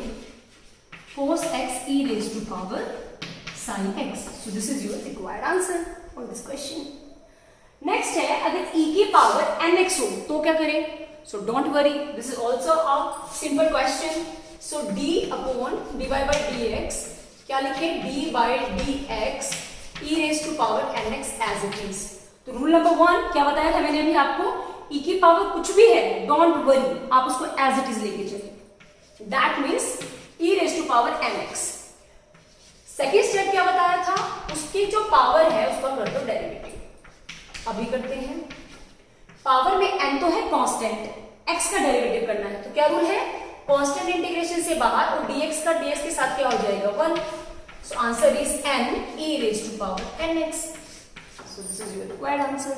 cos x e⁻sin x। So this is your required answer for this question. Next है, अगर e की पावर nx हो तो क्या करें? So don't worry, this is also a simple question. So d/dx क्या लिखे? d/dx e⁻nx as it is. तो रूल नंबर 1 क्या बताया था मैंने अभी आपको? e की पावर कुछ भी है, डोंट वरी, आप उसको एज इट इज लेके चलिए। That means e⁻nx। Second step क्या बताया था? उसकी जो पावर है उसका कर दो डेरिवेटिव। अभी करते हैं। पावर में n तो है कांस्टेंट, x का डेरिवेटिव करना है, तो क्या रूल है? कांस्टेंट इंटीग्रेशन से बाहर, और dx का ds के साथ क्या हो जाएगा? 1। So answer is n e⁻nx। So this is your required answer.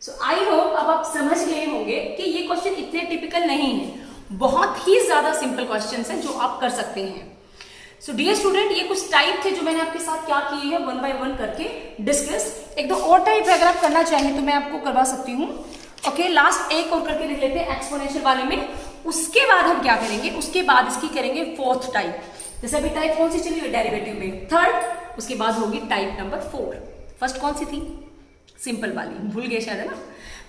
So I hope अब आप समझ गए होंगे कि ये क्वेश्चन इतने टिपिकल नहीं है, बहुत ही ज्यादा सिंपल क्वेश्चंस हैं जो आप कर सकते हैं। सो डियर स्टूडेंट, ये कुछ टाइप थे जो मैंने आपके साथ क्या किए हैं 1 by 1 करके डिस्कस। 1-2 और टाइप अगर आप करना चाहें तो मैं आपको करवा सकती हूँ। ओके, लास्ट एक और करके लिख लेते हैं एक्सपोनेंशियल वाले में। उसके बाद हम क्या करेंगे? उसके बाद इसकी करेंगे 4th टाइप। जैसे अभी टाइप कौन सी चली हुई डेरिवेटिव में? 3rd। उसके बाद होगी टाइप नंबर 4। फर्स्ट कौन सी थी? सिंपल वाली, भूल गए शायद, है ना।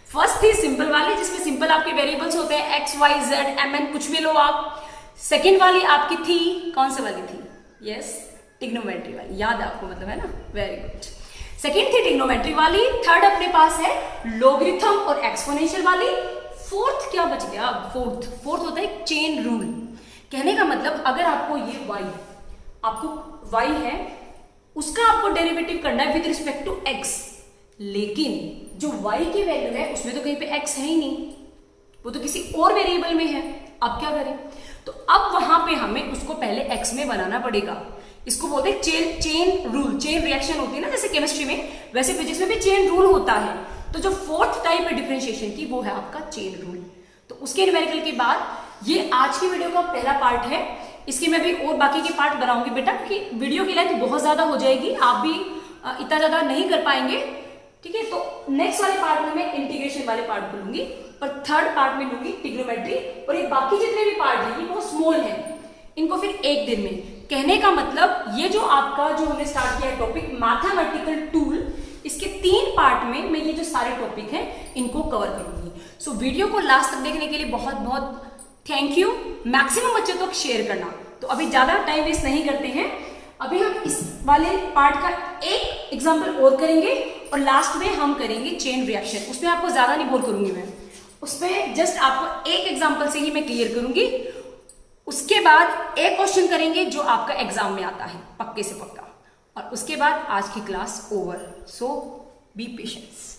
फर्स्ट थी सिंपल वाली जिसमें सिंपल आपके वेरिएबल्स होते हैं x y z m n, कुछ भी लो आप। सेकेंड वाली आपकी थी, कौन सी वाली थी? यस, ट्रिग्नोमेट्री वाली, याद है आपको, मतलब, है ना, वेरी गुड। सेकेंड थी ट्रिग्नोमेट्री वाली। थर्ड अपने पास है लॉगरिथम और एक्सपोनेंशियल वाली। फोर्थ क्या बच गया? फोर्थ होता है चेन रूल। कहने का मतलब अगर आपको ये y, आपको y है, उसका आपको डेरिवेटिव करना है विद रिस्पेक्ट टू x, लेकिन जो y की वैल्यू है उसमें तो कहीं पे x है ही नहीं, वो तो किसी और वेरिएबल में है। अब क्या करें? तो अब वहां पे हमें उसको पहले x में बनाना पड़ेगा। इसको बोलते हैं चेन रूल। चेन रिएक्शन होती है ना जैसे केमिस्ट्री में, वैसे फिजिक्स में भी चेन रूल होता है। तो जो फोर्थ टाइप है डिफरेंशिएशन की, वो है आपका चेन रूल। तो उसके न्यूमेरिकल के बाद ये आज की वीडियो का पहला पार्ट है। इसके मैं भी और बाकी के पार्ट बनाऊंगी बेटा, क्योंकि वीडियो की लेंथ बहुत ज्यादा हो जाएगी, आप भी इतना ज्यादा नहीं कर पाएंगे, ठीक है। तो नेक्स्ट वाले पार्ट में मैं इंटीग्रेशन वाले पार्ट को लूंगी, और थर्ड पार्ट में लूंगी ट्रिग्नोमेट्री, और ये बाकी जितने भी पार्ट है ये बहुत स्मॉल है, इनको फिर एक दिन में। कहने का मतलब ये जो आपका जो हमने स्टार्ट किया है टॉपिक मैथमेटिकल टूल, इसके 3 पार्ट में मैं ये जो सारे टॉपिक हैं इनको कवर करूंगी। सो वीडियो को लास्ट तक देखने के लिए बहुत बहुत थैंक यू। मैक्सिमम बच्चों तक शेयर करना। तो अभी ज्यादा टाइम वेस्ट नहीं करते हैं, अभी हम इस वाले पार्ट का एक एग्जाम्पल और करेंगे, और लास्ट में हम करेंगे चेन रिएक्शन। उसमें आपको ज्यादा नहीं बोर करूंगी मैं, उसमें जस्ट आपको एक एग्जाम्पल से ही मैं क्लियर करूंगी। उसके बाद एक क्वेश्चन करेंगे जो आपका एग्जाम में आता है पक्के से पक्का, और उसके बाद आज की क्लास ओवर। सो बी पेशेंस।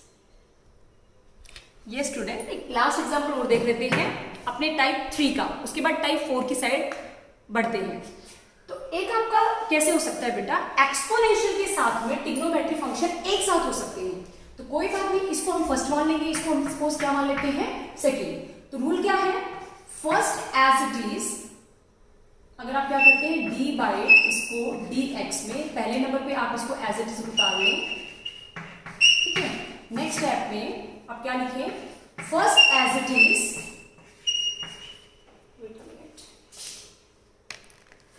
ये स्टूडेंट एक लास्ट एग्जाम्पल और देख लेते हैं अपने टाइप 3 का, उसके बाद टाइप 4 की साइड बढ़ते हैं। तो एक आपका कैसे हो सकता है बेटा, एक्सपोनेंशियल के साथ में ट्रिग्नोमेट्री फंक्शन एक साथ हो सकते हैं। तो कोई बात नहीं, इसको हम फर्स्ट मान लेंगे, इसको हम सपोज क्या मान लेते हैं, सेकेंड। तो रूल क्या है, फर्स्ट एज इट इज, अगर आप क्या करते हैं डी बाई इसको डी एक्स में, पहले नंबर पे आप इसको एज इट इज उतार लें, ठीक है। नेक्स्ट स्टेप में आप क्या लिखें, first as it is,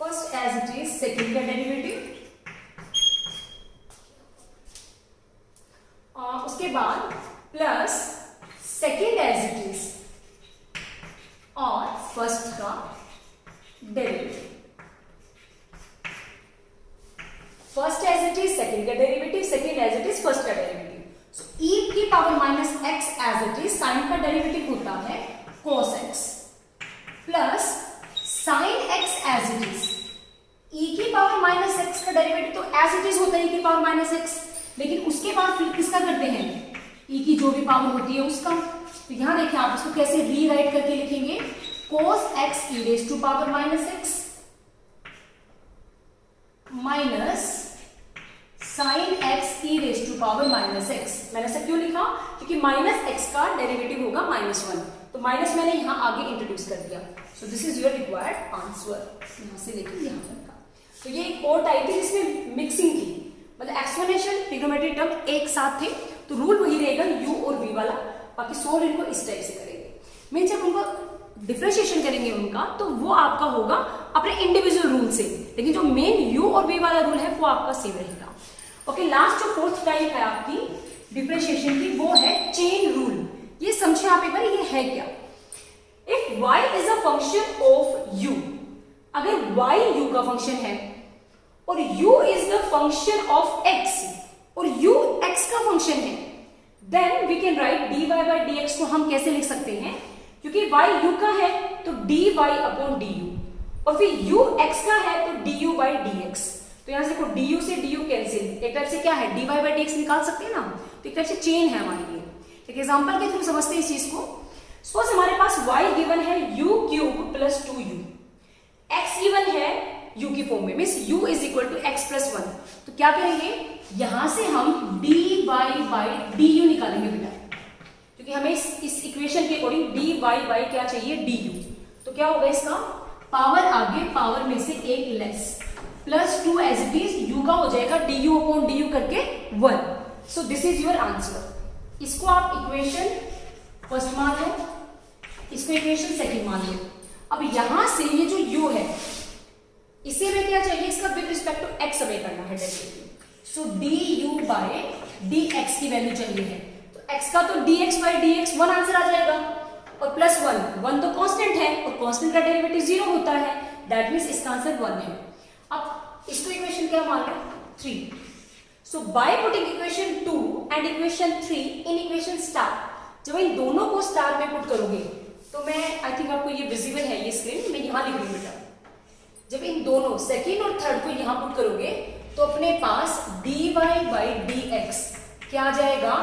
first as it is second का डेरिवेटिव, और उसके बाद plus second as it is और फर्स्ट का derivative. First as it is second का derivative, second as it is first का डेरिवेटिव। सो ई की power minus X as it is, sine का डेरिवेटिव होता है cos x, plus sine X as it is, E की power minus X का derivative तो as it is होता है ई की पावर माइनस एक्स, लेकिन उसके बाद फिर किसका करते हैं, ई की जो भी पावर होती है उसका। तो यहां देखिए आप इसको कैसे रीराइट करके लिखेंगे, cos x e raised to power minus x minus sin x e raised to power minus x। मैंने ऐसा क्यों लिखा, क्योंकि माइनस x का डेरिवेटिव होगा -1, तो माइनस मैंने यहां आगे इंट्रोड्यूस कर दिया। सो this is your required answer, यहां से लेकर यहां तक का। तो ये एक और टाइप थी जिसमें मिक्सिंग थी, मतलब एक्सपोनेंशियल ट्रिग्नोमेट्री टर्म एक साथ थे, तो रूल वही रहेगा u और v वाला, बाकी सोल्व इनको इस टाइप से करेंगे। मैं जब उनको डिफरेंशिएशन करेंगे उनका, तो वो आपका होगा अपने इंडिविजुअल रूल से, लेकिन जो मेन u और v वाला रूल है वो आपका सेम रहेगा। ओके, लास्ट जो फोर्थ टाइप है आपकी डिफरेंशिएशन की, वो है चेन रूल। ये समझे आप एक बार, ये है क्या। If y is a function of u, अगर y u का फंक्शन है और u is the function of x और u x का फंक्शन है, then we can write dy by dx को हम कैसे लिख सकते हैं, क्योंकि y u का है तो dy अपॉन du, और फिर u x का है तो du by dx। तो यहां से देखो du से du कैंसिल, एक टाइप से क्या है dy by dx निकाल सकते हैं ना, तो एक टाइप से चेन है हमारे लिए। एक एग्जांपल के थ्रू समझते हैं इस चीज को। सपोज हमारे पास y गिवन है u cube plus 2u, x given है u की फॉर्म में, means u is equal to x plus 1। तो क्या करेंगे, यहां से हम dy by du निकालेंगे बेटा, क्योंकि हमें इस इक्वेशन के अकॉर्डिंग dy by क्या चाहिए du। तो क्या होगा इसका पावर आगे पावर में से एक less, plus 2 as it is u का हो जाएगा du अपॉन du करके 1। So this is your answer. इसको आप इक्वेशन फर्स्ट मान लो, इसको इक्वेशन सेकंड मान लो। अब यहां से ये जो u है, इसे हमें क्या चाहिए, इसका विद रिस्पेक्ट टू x हमें करना है derivative. So du by dx की वैल्यू चाहिए है, तो x का तो dx by dx 1 आंसर आ जाएगा, और प्लस 1 तो कांस्टेंट है और कांस्टेंट का डेरिवेटिव 0 होता है, दैट मींस इसका आंसर 1 है। अब इसको इक्वेशन क्या मान लो 3। So by putting equation 2 and equation 3 in equation star, जब इन दोनों को स्टार में पुट करोगे तो मैं आई थिंक आपको ये विजिबल है ये स्क्रीन, मैं यहां लिख रही हूं बेटा, जब इन दोनों सेकेंड और थर्ड को यहां पुट करोगे तो अपने पास dy by dx क्या आ जाएगा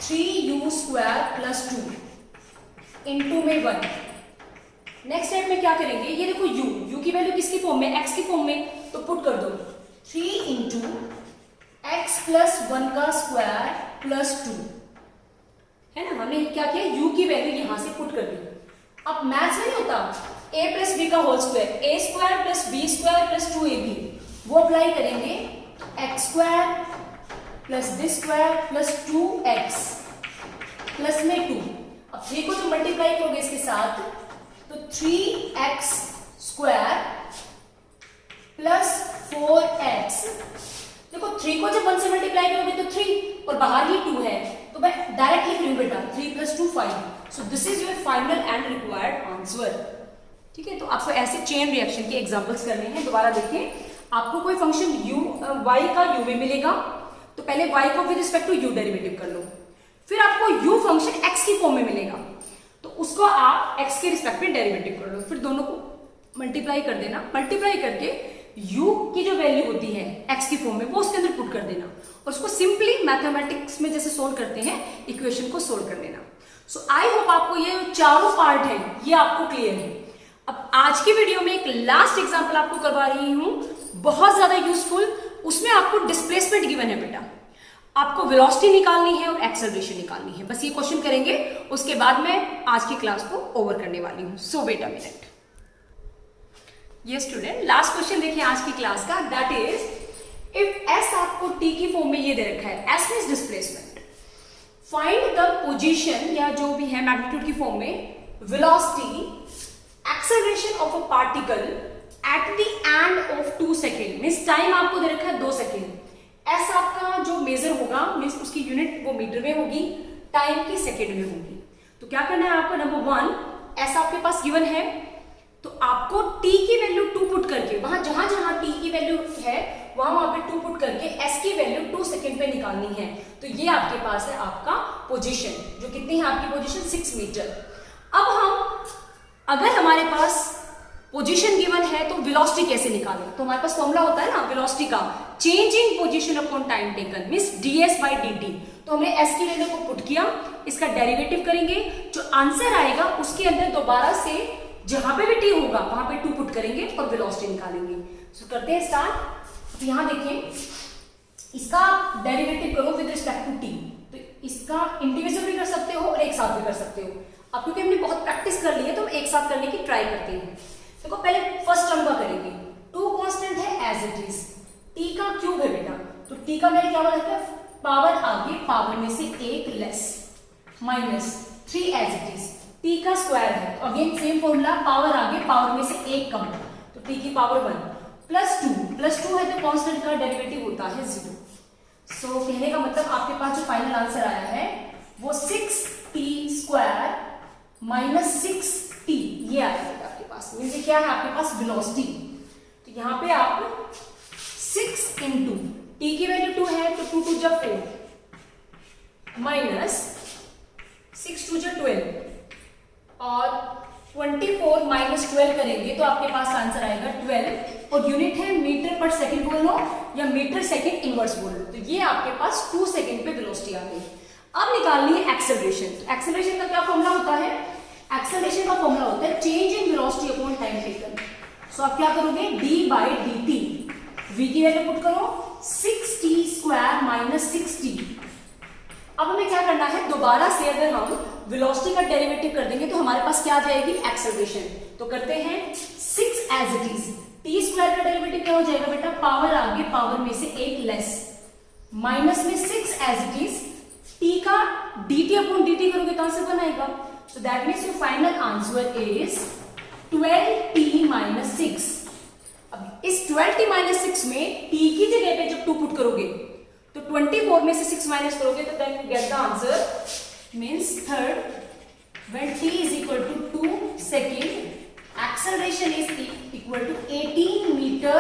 3u स्क्वायर प्लस 2 इंटू में 1। नेक्स्ट स्टेप में क्या करेंगे, ये देखो u की वैल्यू किसकी फॉर्म में, x की फॉर्म में, तो पुट कर दो 3 इंटू x प्लस 1 का स्क्वायर प्लस 2, है ना। हमने क्या किया, u की वैल्यू यहां से पुट कर दी। अब मैथ्स में नहीं होता a प्लस बी का whole square, a square plus b square plus 2ab, वो अप्लाई करेंगे x square plus this square plus 2x plus में 2। अब 3 को जो मल्टीप्लाई करोगे इसके साथ तो 3x स्क्वायर प्लस 4x, देखो 3 को जब 1 से मल्टीप्लाई करोगे तो 3 और बाहर ही 2 है, तो मैं डायरेक्ट लिख रही हूं बेटा 3 plus 2 5। So this is your final and required answer. ठीक है, तो आपको ऐसे चेन रिएक्शन के एग्जांपल्स करने हैं। दोबारा देखिए, आपको कोई फंक्शन y का u में मिलेगा, तो पहले y को with respect to u derivative कर लो, फिर आपको u फंक्शन x की फॉर्म में मिलेगा, तो उसको आप x के रिस्पेक्ट में डेरिवेटिव कर लो, फिर दोनों को मल्टीप्लाई कर देना। मल्टीप्लाई करके u की जो वैल्यू होती है x की फॉर्म में वो उसके अंदर पुट कर देना, और उसको सिंपली मैथमेटिक्स में जैसे सोल्व करते हैं इक्वेशन को सोल्व कर लेना। सो आई होप आपको ये चारों पार्ट है ये आपको क्लियर है। अब आज की वीडियो में एक लास्ट एग्जांपल आपको करवा रही हूं, बहुत ज्यादा यूजफुल, उसमें आपको डिस्प्लेसमेंट गिवन है बेटा, आपको वेलोसिटी निकालनी है और एक्सेलरेशन निकालनी है, बस ये क्वेश्चन करेंगे, उसके बाद मैं आज की क्लास को ओवर करने वाली हूं। सो वेट अ मिनट। ये स्टूडेंट लास्ट क्वेश्चन देखिए आज की क्लास का, दैट इज इफ s आपको t की फॉर्म में ये दे रखा है, s means displacement, find the position या जो भी है मैग्नीट्यूड की फॉर्म में, velocity, acceleration of a particle at the end of 2 second, means time आपको दे रखा है 2 सेकेंड, s आपका जो मेजर होगा मींस उसकी यूनिट वो मीटर में होगी, टाइम की सेकेंड में होगी। तो क्या करना है आपको, नंबर 1 s आपके पास गिवन है, तो आपको t की वैल्यू 2 पुट करके, वहां जहां जहां t की वैल्यू है वहां पे 2 पुट करके s की वैल्यू 2 सेकेंड पे निकालनी है। तो ये आपके पास है आपका पोजीशन, जो कितनी है आपकी पोजीशन 6 मीटर। अब हम अगर हमारे पास पोजीशन गिवन है तो वेलोसिटी कैसे निकालें, तो हमारे पास फॉर्मूला होता है ना वेलोसिटी का, change in position upon time taken means ds by dt। तो हमने s की वैल्यू को पुट किया, इसका डेरिवेटिव करेंगे, जो आंसर आएगा उसके अंदर दोबारा से जहां पे भी t होगा वहां पे 2 पुट करेंगे और वेलोसिटी निकालेंगे। सो करते हैं स्टार्ट। तो यहां देखिए, इसका डेरिवेटिव करो विद रिस्पेक्ट टू t, तो इसका इंडिविजुअल भी कर सकते हो और एक साथ भी कर सकते हो। अब क्योंकि हमने बहुत प्रैक्टिस कर ली है तो हम एक साथ करने की ट्राई करते हैं। देखो पहले फर्स्ट टर्म का करेंगे, 2 कांस्टेंट है एज इट इज, t का क्यूब है बेटा, तो t का मैंने क्या बोला था, पावर आगे पावर में से 1 less minus 3 as it is, t का स्क्वायर है, अगेन सेम फॉर्मूला, पावर आगे पावर में से 1 कम, तो t की पावर 1 प्लस 2 है तो कांस्टेंट का डेरिवेटिव होता है 0। सो कहने का मतलब आपके पास जो फाइनल आंसर आया है वो 6t स्क्वायर माइनस 6t, ये आया है आपके पास, मींस ये क्या है आपके पास वेलोसिटी। तो यहाँ पे आप 6 इंटू t की वैल्यू 2 है तो 2 2 जा 4 माइनस 6 2 जा 12 और 24 माइनस 12 करेंगे तो आपके पास आंसर आएगा 12, और यूनिट है मीटर पर सेकंड बोल लो या मीटर सेकंड इनवर्स बोल लो। तो ये आपके पास 2 सेकंड पे वेलोसिटी आ गई। अब निकालनी है एक्सेलरेशन। तो एक्सेलरेशन का क्या फॉर्मूला होता है, एक्सेलरेशन का फॉर्मूला होता है change in velocity upon time taken. So आप क्या करोगे, d by dt, v की वैल्यू पुट करो 6t स्क्वायर माइनस 6t। अब हमें क्या करना है, दोबारा से अगर हम वेलोसिटी का डेरिवेटिव कर देंगे तो हमारे पास क्या आ जाएगी, एक्सेलरेशन। तो करते हैं 6 as it is, t square का डेरिवेटिव क्या हो जाएगा बेटा, पावर आगे पावर में से 1 लेस माइनस में 6 एज इट इज, टी का dt अपॉन dt करोगे तो आंसर बनाएगा। So that means your final answer is 12t minus 6। अब इस 12t माइनस 6 में t की जगह पे जब 2 पुट करोगे तो 24 में से 6 माइनस करोगे तो then get the answer means third when t is equal to 2 second acceleration is equal to 18 meter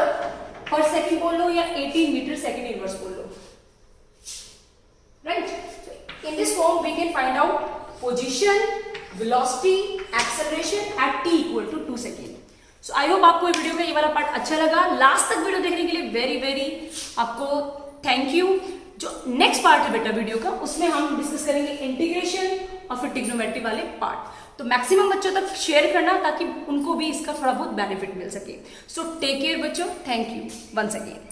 per second बोल लो या 18 meter second inverse बोल लो, right? So in this form we can find out position, velocity, acceleration at t equal to 2 second. So I hope आपको ये video का ये वाला part अच्छा लगा. लास्ट तक वीडियो देखने के लिए वेरी वेरी आपको थैंक यू. जो नेक्स्ट पार्ट है बेटा वीडियो का उसमें हम डिस्कस करेंगे इंटीग्रेशन और फिर ट्रिग्नोमेट्री वाले पार्ट. तो मैक्सिमम बच्चों तक शेयर करना ताकि उनको भी इसका थोड़ा बहुत बेनिफिट मिल सके. सो टेक केयर बच्चों. Thank you once again.